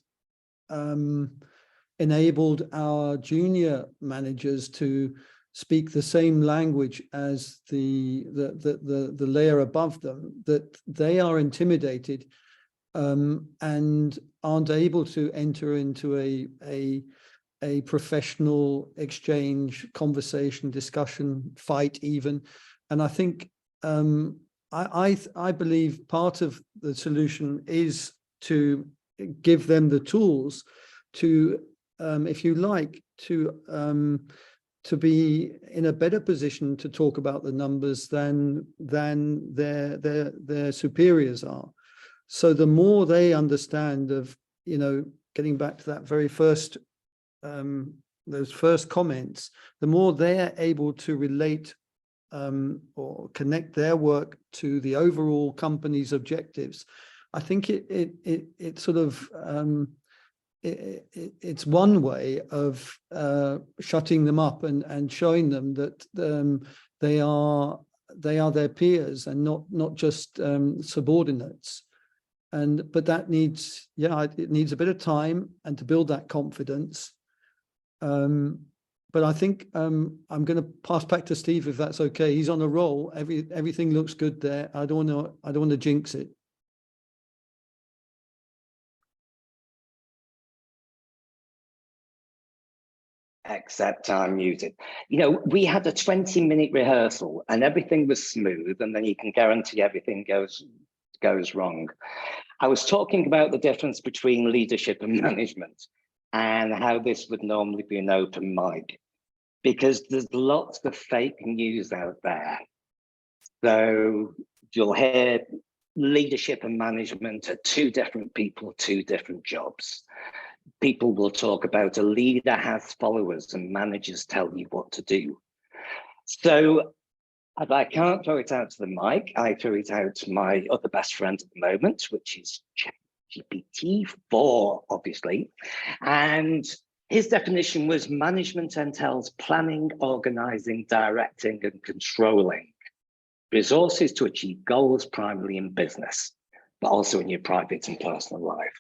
enabled our junior managers to speak the same language as the layer above them, that they are intimidated and aren't able to enter into a professional exchange, conversation, discussion, fight even. And I think I believe part of the solution is to give them the tools to, if you like, to be in a better position to talk about the numbers than their superiors are. So the more they understand of, you know, getting back to that very first those first comments, the more they're able to relate or connect their work to the overall company's objectives, I think it sort of it's one way of shutting them up and showing them that they are their peers and not just subordinates. But that needs, it needs a bit of time and to build that confidence. But I think I'm going to pass back to Steve, if that's okay. He's on a roll. Everything looks good there. I don't want to jinx it. Except I'm muted. You know, we had a 20-minute rehearsal and everything was smooth, and then you can guarantee everything goes wrong. I was talking about the difference between leadership and management and how this would normally be an open mic, because there's lots of fake news out there. So you'll hear leadership and management are two different people, two different jobs. People will talk about a leader has followers and managers tell you what to do. So if I can't throw it out to the mic, I throw it out to my other best friend at the moment, which is GPT-4, obviously. And his definition was management entails planning, organizing, directing, and controlling resources to achieve goals primarily in business, but also in your private and personal life.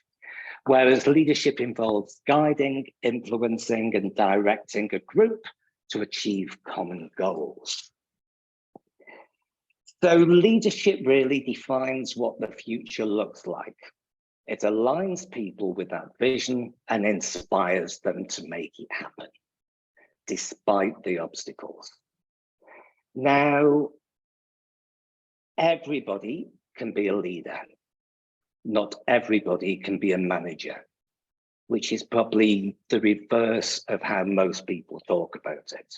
Whereas leadership involves guiding, influencing, and directing a group to achieve common goals. So leadership really defines what the future looks like. It aligns people with that vision and inspires them to make it happen, despite the obstacles. Now, everybody can be a leader. Not everybody can be a manager, which is probably the reverse of how most people talk about it.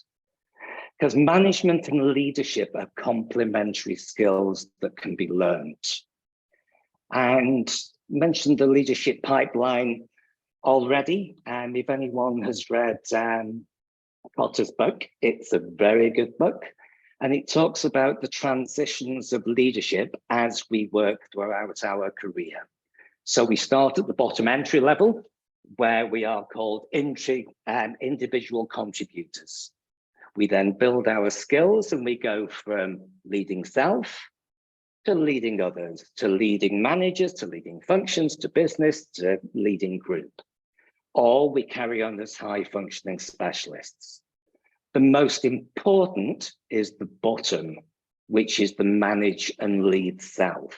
Because management and leadership are complementary skills that can be learned. And mentioned the leadership pipeline already. And if anyone has read Potter's book, it's a very good book. And it talks about the transitions of leadership as we work throughout our career. So we start at the bottom entry level, where we are called individual contributors. We then build our skills and we go from leading self to leading others, to leading managers, to leading functions, to business, to leading group. Or we carry on as high functioning specialists. The most important is the bottom, which is the manage and lead self.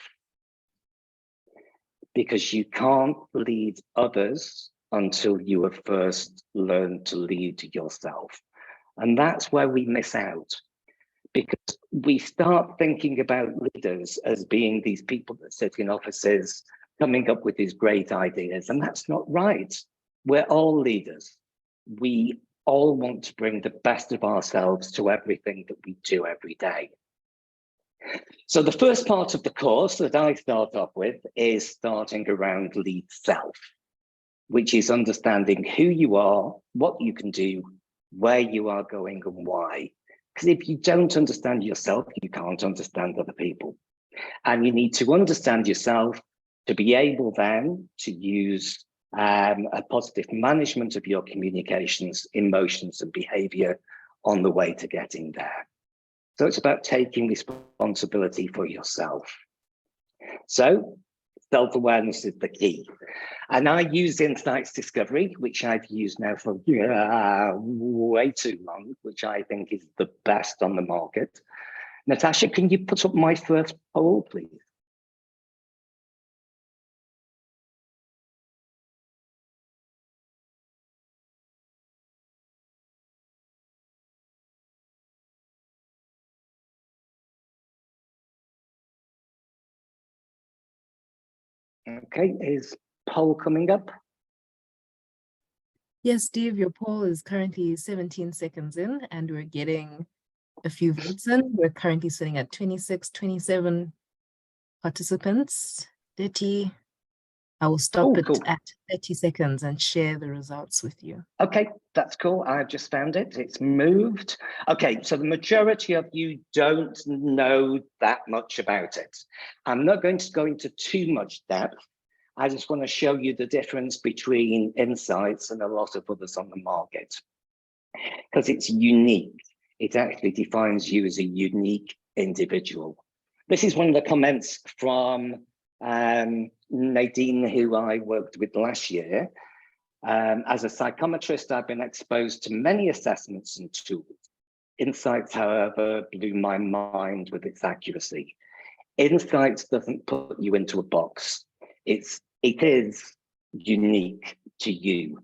Because you can't lead others until you have first learned to lead yourself. And that's where we miss out, because we start thinking about leaders as being these people that sit in offices coming up with these great ideas, and that's not right. We're all leaders. We all want to bring the best of ourselves to everything that we do every day. So the first part of the course that I start off with is starting around lead self, which is understanding who you are, what you can do, where you are going and why. Because if you don't understand yourself, you can't understand other people. And you need to understand yourself to be able then to use a positive management of your communications, emotions, and behavior on the way to getting there. So it's about taking responsibility for yourself. So self-awareness is the key. And I use insights discovery, which I've used now for way too long, which I think is the best on the market. Natasha, can you put up my first poll, please? Okay, is poll coming up? Yes, Steve, your poll is currently 17 seconds in and we're getting a few votes in. We're currently sitting at 26, 27 participants, 30. I will stop it cool. at 30 seconds and share the results with you. Okay, that's cool. I've just found it. It's moved. Okay, so the majority of you don't know that much about it. I'm not going to go into too much depth. I just want to show you the difference between Insights and a lot of others on the market, because it's unique. It actually defines you as a unique individual. This is one of the comments from Nadine, who I worked with last year. As a psychometrist, I've been exposed to many assessments and tools. Insights, however, blew my mind with its accuracy. Insights doesn't put you into a box. It is unique to you.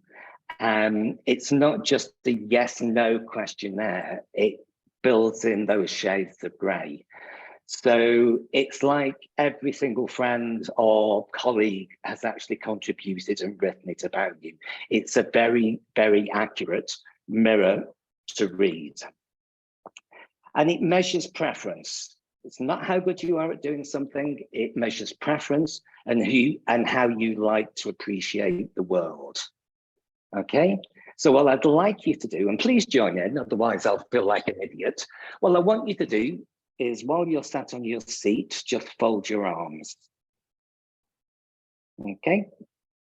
It's not just a yes/no questionnaire. It builds in those shades of grey. So it's like every single friend or colleague has actually contributed and written it about you. It's a very, very accurate mirror to read. And it measures preference. It's not how good you are at doing something, it measures preference and how you like to appreciate the world. Okay, so what I'd like you to do, and please join in, otherwise I'll feel like an idiot. What I want you to do is, while you're sat on your seat, just fold your arms. Okay,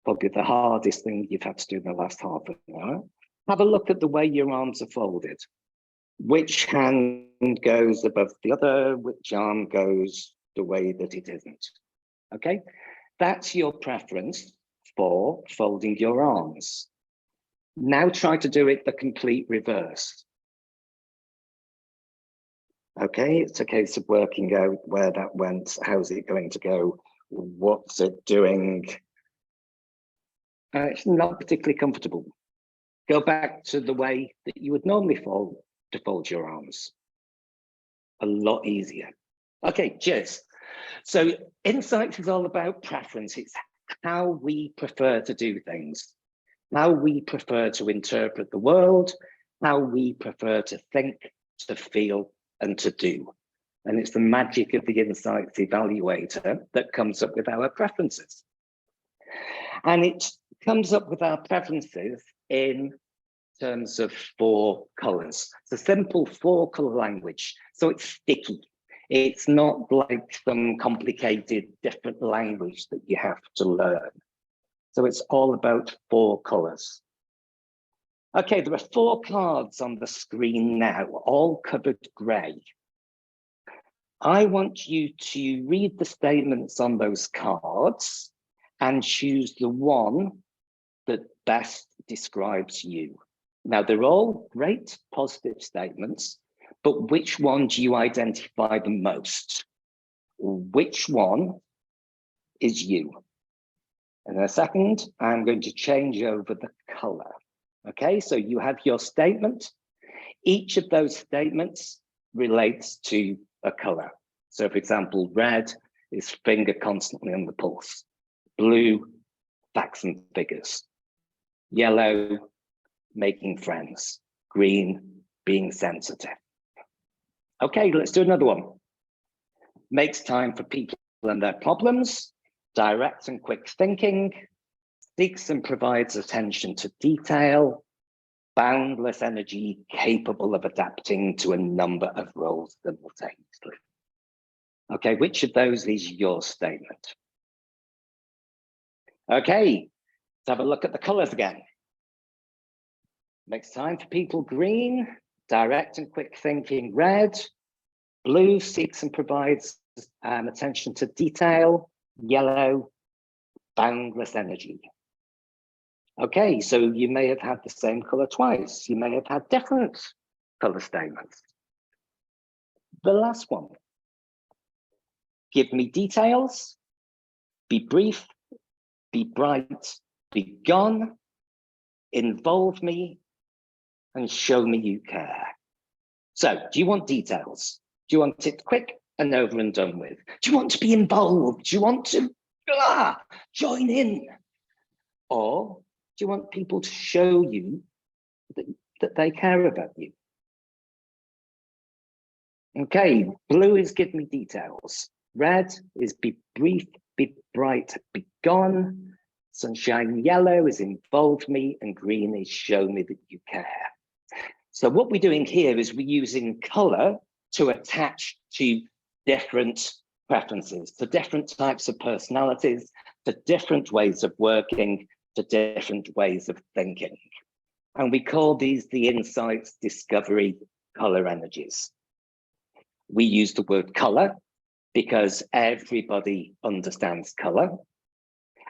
probably the hardest thing you've had to do in the last half an hour. Have a look at the way your arms are folded. Which hand goes above the other, which arm goes the way that it isn't. Okay, that's your preference for folding your arms. Now try to do it the complete reverse. Okay, it's a case of working out where that went, how's it going to go, what's it doing. It's not particularly comfortable. Go back to the way that you would normally fold your arms. A lot easier. Okay, cheers. So Insights is all about preference. It's how we prefer to do things, how we prefer to interpret the world, how we prefer to think, to feel, and to do. And it's the magic of the Insights evaluator that comes up with our preferences. And it comes up with our preferences in terms of 4 colors. It's a simple 4-color language, so it's sticky. It's not like some complicated different language that you have to learn. So it's all about 4 colors. Okay, there are 4 cards on the screen now, all covered gray. I want you to read the statements on those cards and choose the one that best describes you. Now, they're all great positive statements, but which one do you identify the most? Which one is you? In a second, I'm going to change over the color. Okay, so you have your statement. Each of those statements relates to a color. So for example, red is finger constantly on the pulse. Blue, facts and figures. Yellow, making friends. Green, being sensitive. Okay, let's do another one. Makes time for people and their problems. Direct and quick thinking. Seeks and provides attention to detail. Boundless energy, capable of adapting to a number of roles simultaneously. Okay, which of those is your statement? Okay, let's have a look at the colors again. Makes time for people, green. Direct and quick thinking, red. Blue, seeks and provides attention to detail. Yellow, boundless energy. Okay, so you may have had the same color twice. You may have had different color statements. The last one. Give me details, be brief, be bright, be gone, involve me, and show me you care. So, do you want details? Do you want it quick and over and done with? Do you want to be involved? Do you want to join in? Or do you want people to show you that they care about you? Okay, blue is give me details. Red is be brief, be bright, be gone. Sunshine yellow is involve me, and green is show me that you care. So what we're doing here is we're using color to attach to different preferences, to different types of personalities, to different ways of working, to different ways of thinking. And we call these the insights, discovery, color energies. We use the word color because everybody understands color.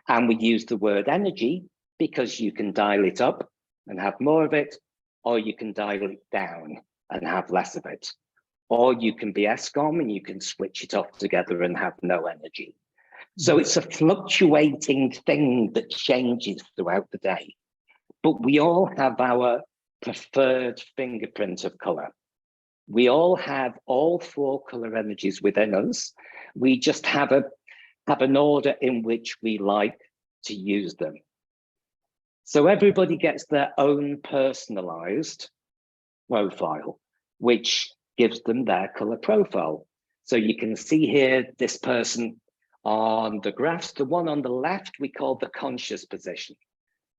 And we use the word energy because you can dial it up and have more of it, or you can dial it down and have less of it. Or you can be ESCOM and you can switch it off together and have no energy. So it's a fluctuating thing that changes throughout the day. But we all have our preferred fingerprint of color. We all have all 4 color energies within us. We just have an order in which we like to use them. So everybody gets their own personalized profile, which gives them their color profile. So you can see here, this person on the graphs, the one on the left, we call the conscious position.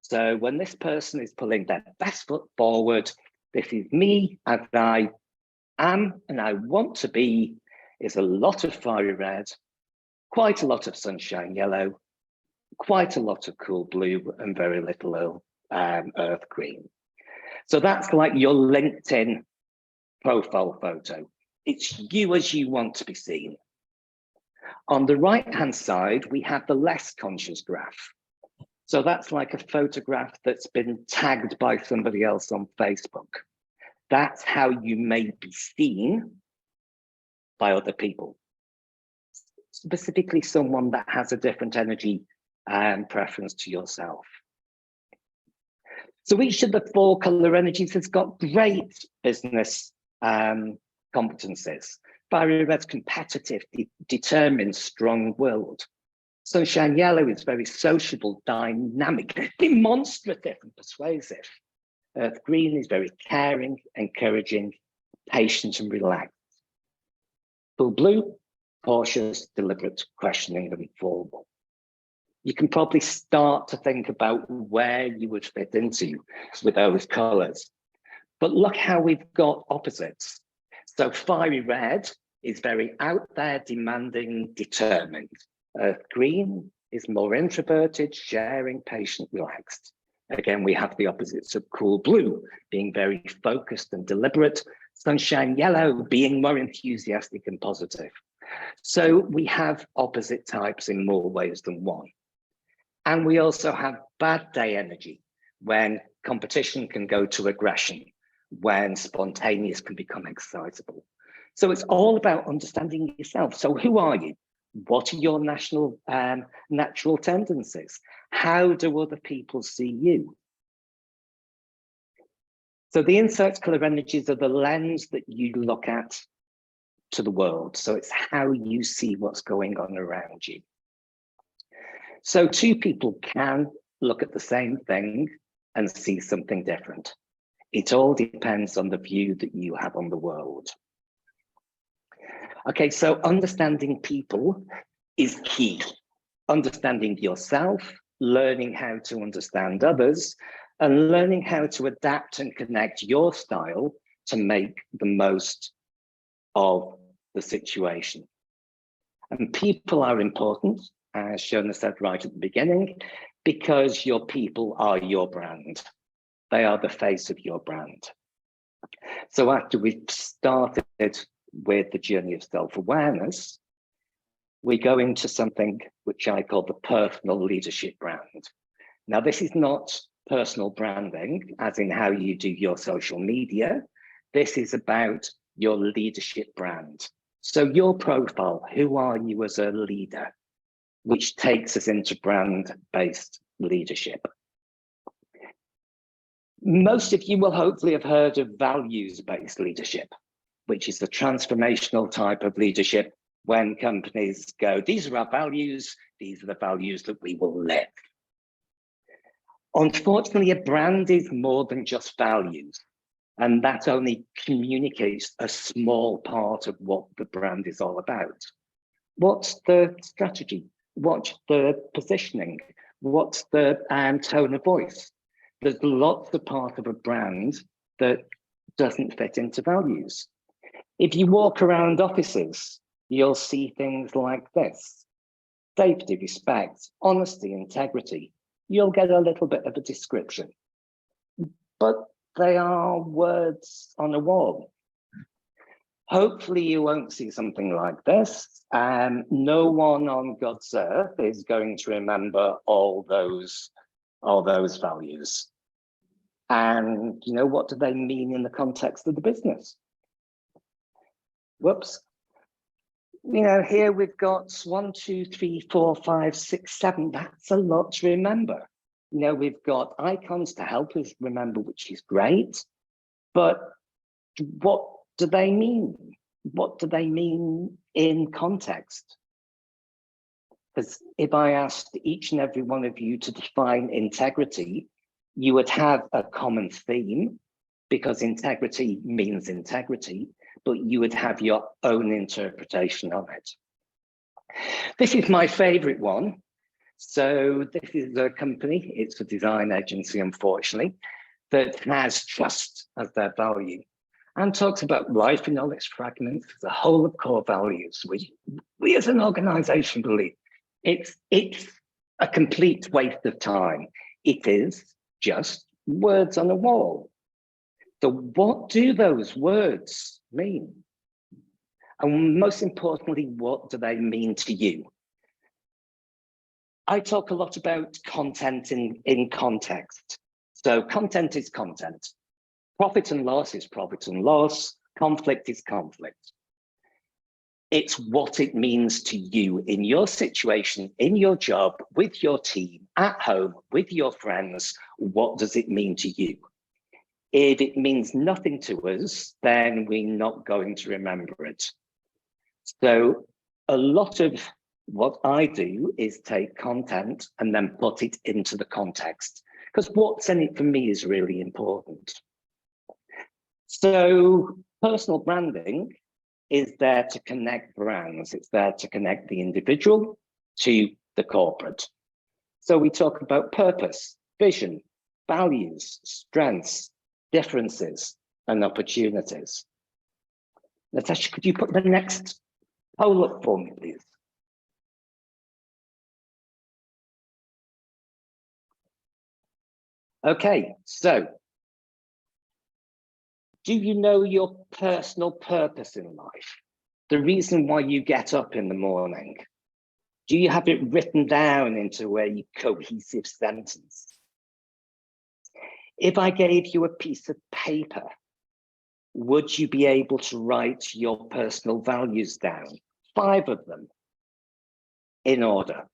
So when this person is pulling their best foot forward, this is me as I am and I want to be, is a lot of fiery red, quite a lot of sunshine yellow, quite a lot of cool blue, and very little earth green. So that's like your LinkedIn profile photo. It's you as you want to be seen. On the right-hand side, we have the less conscious graph. So that's like a photograph that's been tagged by somebody else on Facebook. That's how you may be seen by other people. Specifically someone that has a different energy and preference to yourself. So each of the 4 color energies has got great business competencies. Fiery red's competitive, determined, strong-willed. Sunshine yellow is very sociable, dynamic, demonstrative, and persuasive. Earth green is very caring, encouraging, patient, and relaxed. Cool blue, cautious, deliberate, questioning, and formal. You can probably start to think about where you would fit into with those colors. But look how we've got opposites. So fiery red is very out there, demanding, determined. Earth green is more introverted, sharing, patient, relaxed. Again, we have the opposites of cool blue, being very focused and deliberate. Sunshine yellow, being more enthusiastic and positive. So we have opposite types in more ways than one. And we also have bad day energy, when competition can go to aggression, when spontaneous can become excitable. So it's all about understanding yourself. So who are you? What are your natural tendencies? How do other people see you? So the insights color energies are the lens that you look at to the world. So it's how you see what's going on around you. So 2 people can look at the same thing and see something different. It all depends on the view that you have on the world. Okay, so understanding people is key. Understanding yourself, learning how to understand others, and learning how to adapt and connect your style to make the most of the situation. And people are important, as Shoana said right at the beginning, because your people are your brand. They are the face of your brand. So after we've started with the journey of self-awareness, we go into something which I call the personal leadership brand. Now, this is not personal branding, as in how you do your social media. This is about your leadership brand. So your profile, who are you as a leader, which takes us into brand-based leadership. Most of you will hopefully have heard of values-based leadership, which is the transformational type of leadership when companies go, these are our values, these are the values that we will live. Unfortunately, a brand is more than just values, and that only communicates a small part of what the brand is all about. What's the strategy? What's the positioning? What's the tone of voice? There's lots of part of a brand that doesn't fit into values. If you walk around offices, you'll see things like this: safety, respect, honesty, integrity. You'll get a little bit of a description, but they are words on a wall. Hopefully you won't see something like this. No one on God's earth is going to remember all those values. And you know, what do they mean in the context of the business? Whoops. You know, here we've got 1, 2, 3, 4, 5, 6, 7. That's a lot to remember. You know, we've got icons to help us remember, which is great. But what do they mean? What do they mean in context? Because if I asked each and every one of you to define integrity, you would have a common theme, because integrity means integrity, but you would have your own interpretation of it. This is my favorite one. So this is a company, it's a design agency, unfortunately, that has trust as their value and talks about life in all its fragments as a whole of core values, which we as an organization believe it's a complete waste of time. It is just words on a wall. So what do those words mean? And most importantly, what do they mean to you? I talk a lot about content in context. So content is content. Profit and loss is profit and loss. Conflict is conflict. It's what it means to you in your situation, in your job, with your team, at home, with your friends. What does it mean to you? If it means nothing to us, then we're not going to remember it. So a lot of what I do is take content and then put it into the context, because what's in it for me is really important. So personal branding is there to connect brands. It's there to connect the individual to the corporate. So we talk about purpose, vision, values, strengths, differences, and opportunities. Natasha, could you put the next poll up for me, please? Okay, so do you know your personal purpose in life? The reason why you get up in the morning? Do you have it written down into a cohesive sentence? If I gave you a piece of paper, would you be able to write your personal values down? 5 of them in order.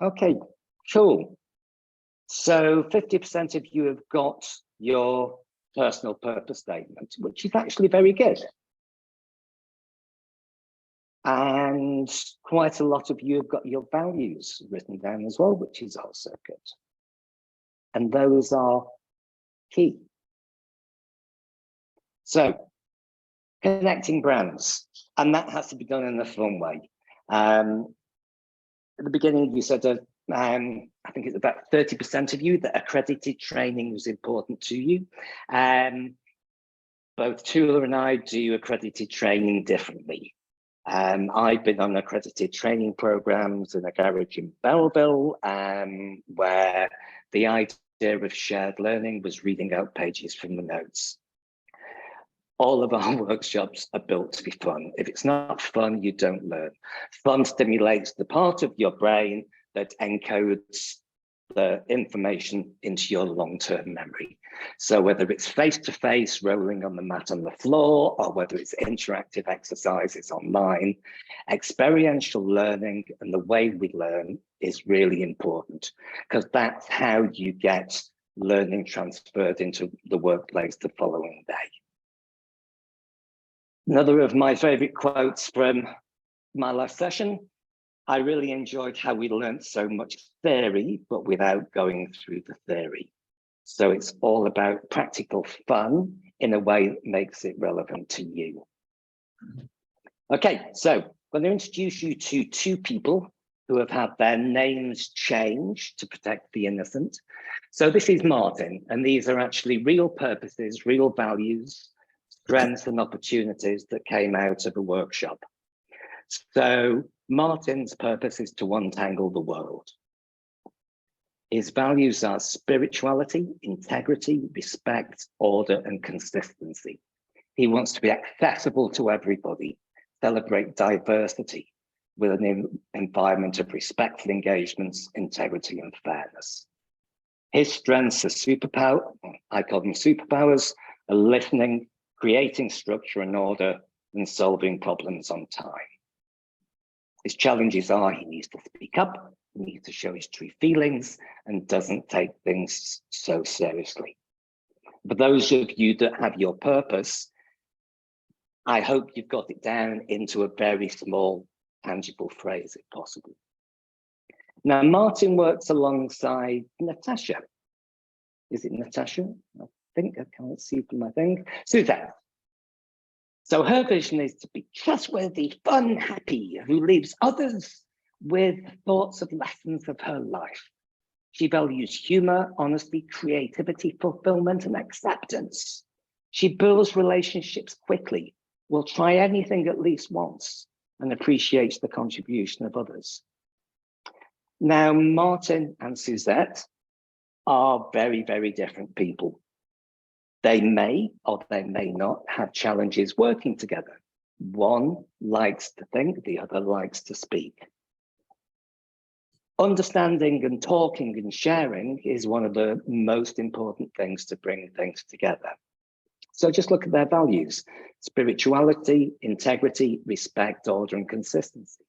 Okay, cool. So 50% of you have got your personal purpose statement, which is actually very good. And quite a lot of you have got your values written down as well, which is also good. And those are key. So connecting brands, and that has to be done in a fun way. At the beginning, you said, I think it's about 30% of you that accredited training was important to you. Both TULA and I do accredited training differently. I've been on accredited training programs in a garage in Belleville, where the idea of shared learning was reading out pages from the notes. All of our workshops are built to be fun. If it's not fun, you don't learn. Fun stimulates the part of your brain that encodes the information into your long-term memory. So whether it's face-to-face, rolling on the mat on the floor, or whether it's interactive exercises online, experiential learning and the way we learn is really important, because that's how you get learning transferred into the workplace the following day. Another of my favorite quotes from my last session: I really enjoyed how we learned so much theory, but without going through the theory. So it's all about practical fun in a way that makes it relevant to you. Okay, so I'm going to introduce you to two people who have had their names changed to protect the innocent. So this is Martin, and these are actually real purposes, real values, strengths and opportunities that came out of a workshop. So Martin's purpose is to untangle the world. His values are spirituality, integrity, respect, order, and consistency. He wants to be accessible to everybody, celebrate diversity with an environment of respectful engagements, integrity, and fairness. His strengths are superpower, I call them superpowers, are listening, creating structure and order, and solving problems on time. His challenges are he needs to speak up, he needs to show his true feelings, and doesn't take things so seriously. For those of you that have your purpose, I hope you've got it down into a very small, tangible phrase, if possible. Now, Martin works alongside Natasha. Is it Natasha? I think I can't see from my thing. Suzanne. So her vision is to be trustworthy, fun, happy, who leaves others with thoughts of lessons of her life. She values humor, honesty, creativity, fulfillment, and acceptance. She builds relationships quickly, will try anything at least once, and appreciates the contribution of others. Now, Martin and Suzette are very, very different people. They may or they may not have challenges working together. One likes to think, the other likes to speak. Understanding and talking and sharing is one of the most important things to bring things together. So just look at their values: spirituality, integrity, respect, order, and consistency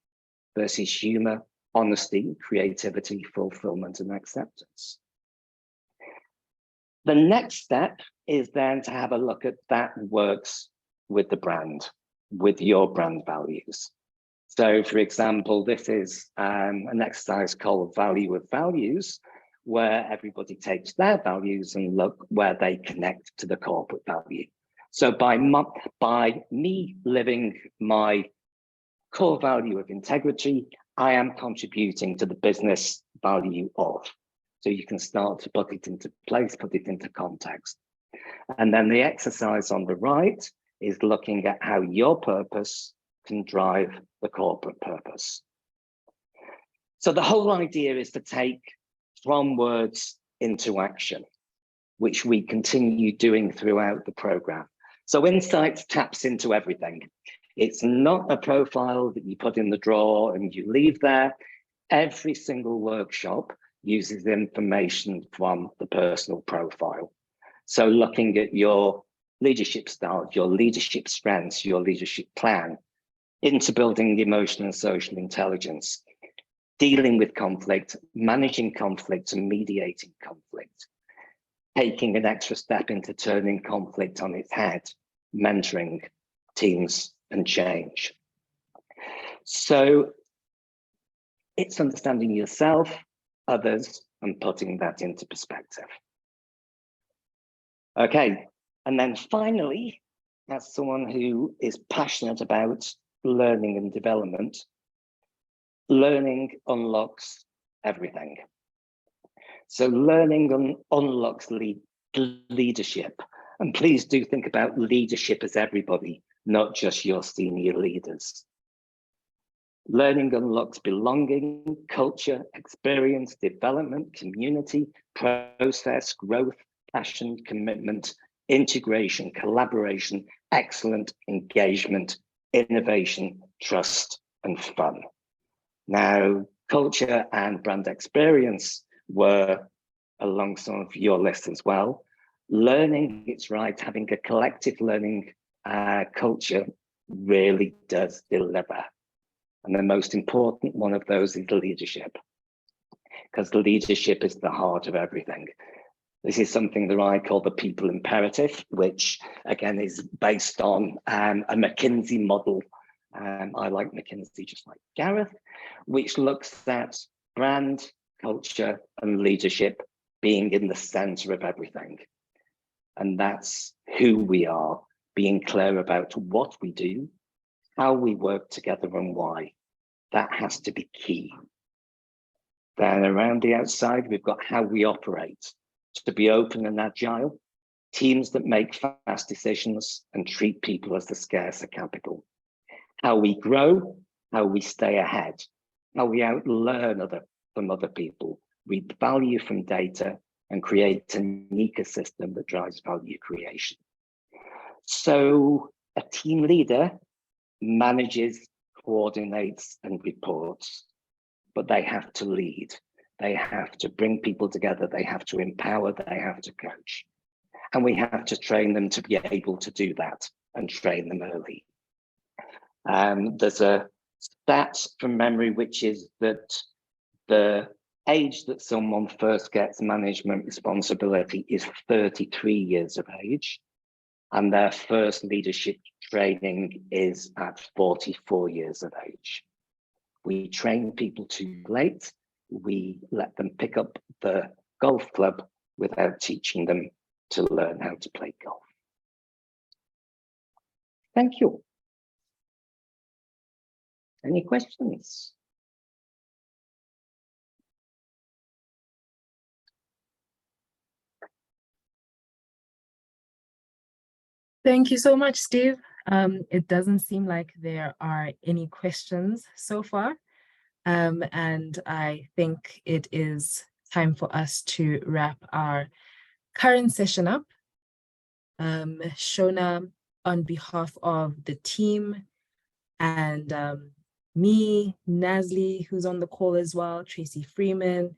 versus humor, honesty, creativity, fulfillment, and acceptance. The next step is then to have a look at that works with the brand, with your brand values. So for example, this is an exercise called Value with Values, where everybody takes their values and look where they connect to the corporate value. So by me living my core value of integrity, I am contributing to the business value of. So you can start to put it into place, put it into context. And then the exercise on the right is looking at how your purpose can drive the corporate purpose. So the whole idea is to take from words into action, which we continue doing throughout the program. So Insights taps into everything. It's not a profile that you put in the drawer and you leave there. Every single workshop uses information from the personal profile. So looking at your leadership style, your leadership strengths, your leadership plan, into building emotional and social intelligence, dealing with conflict, managing conflict and mediating conflict, taking an extra step into turning conflict on its head, mentoring teams and change. So it's understanding yourself, others, and putting that into perspective. Okay, and then finally, as someone who is passionate about learning and development, learning unlocks everything. So learning unlocks leadership. And please do think about leadership as everybody, not just your senior leaders. Learning unlocks belonging, culture, experience, development, community, process, growth, passion, commitment, integration, collaboration, excellent engagement, innovation, trust, and fun. Now, culture and brand experience were along some of your list as well. Learning, it's right, having a collective learning culture really does deliver. And the most important one of those is leadership, because leadership is the heart of everything. This is something that I call the people imperative, which again is based on a McKinsey model. I like McKinsey just like Gareth, which looks at brand, culture, and leadership being in the center of everything. And that's who we are, being clear about what we do, how we work together and why. That has to be key. Then around the outside, we've got how we operate, to be open and agile, teams that make fast decisions and treat people as the scarcer capital. How we grow, how we stay ahead, how we outlearn from other people, reap value from data, and create an ecosystem that drives value creation. So a team leader manages, coordinates, and reports, but they have to lead. They have to bring people together. They have to empower. They have to coach. And we have to train them to be able to do that and train them early. There's a stat from memory, which is that the age that someone first gets management responsibility is 33 years of age, and their first leadership training is at 44 years of age. We train people too late. We let them pick up the golf club without teaching them to learn how to play golf. Thank you. Any questions? Thank you so much, Steve. It doesn't seem like there are any questions so far. And I think it is time for us to wrap our current session up. Shoana, on behalf of the team and me, Nazli, who's on the call as well, Tracy Freeman,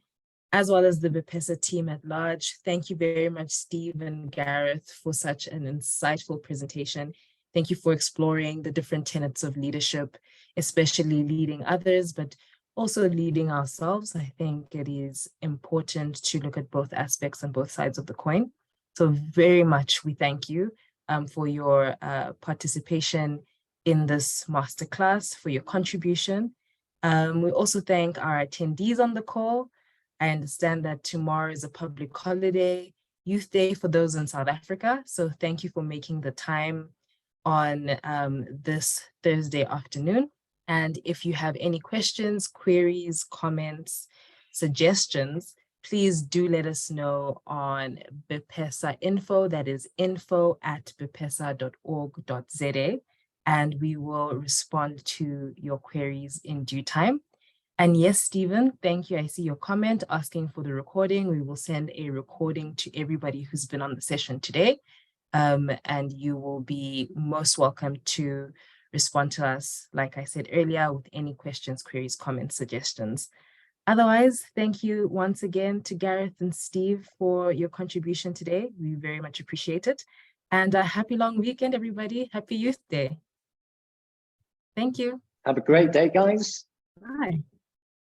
as well as the BPESA team at large. Thank you very much, Steve and Gareth, for such an insightful presentation. Thank you for exploring the different tenets of leadership, especially leading others, but also leading ourselves. I think it is important to look at both aspects and both sides of the coin. So very much we thank you for your participation in this masterclass, for your contribution. We also thank our attendees on the call. I understand that tomorrow is a public holiday, Youth Day for those in South Africa. So thank you for making the time on this Thursday afternoon. And if you have any questions, queries, comments, suggestions, please do let us know on BPESA Info, that is info@bpesa.org.za, and we will respond to your queries in due time. And yes, Stephen, thank you. I see your comment asking for the recording. We will send a recording to everybody who's been on the session today, and you will be most welcome to respond to us, like I said earlier, with any questions, queries, comments, suggestions. Otherwise, thank you once again to Gareth and Steve for your contribution today. We very much appreciate it. And a happy long weekend, everybody. Happy Youth Day. Thank you. Have a great day, guys. Bye.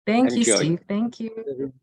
Thank you, Enjoy. Steve. Thank you.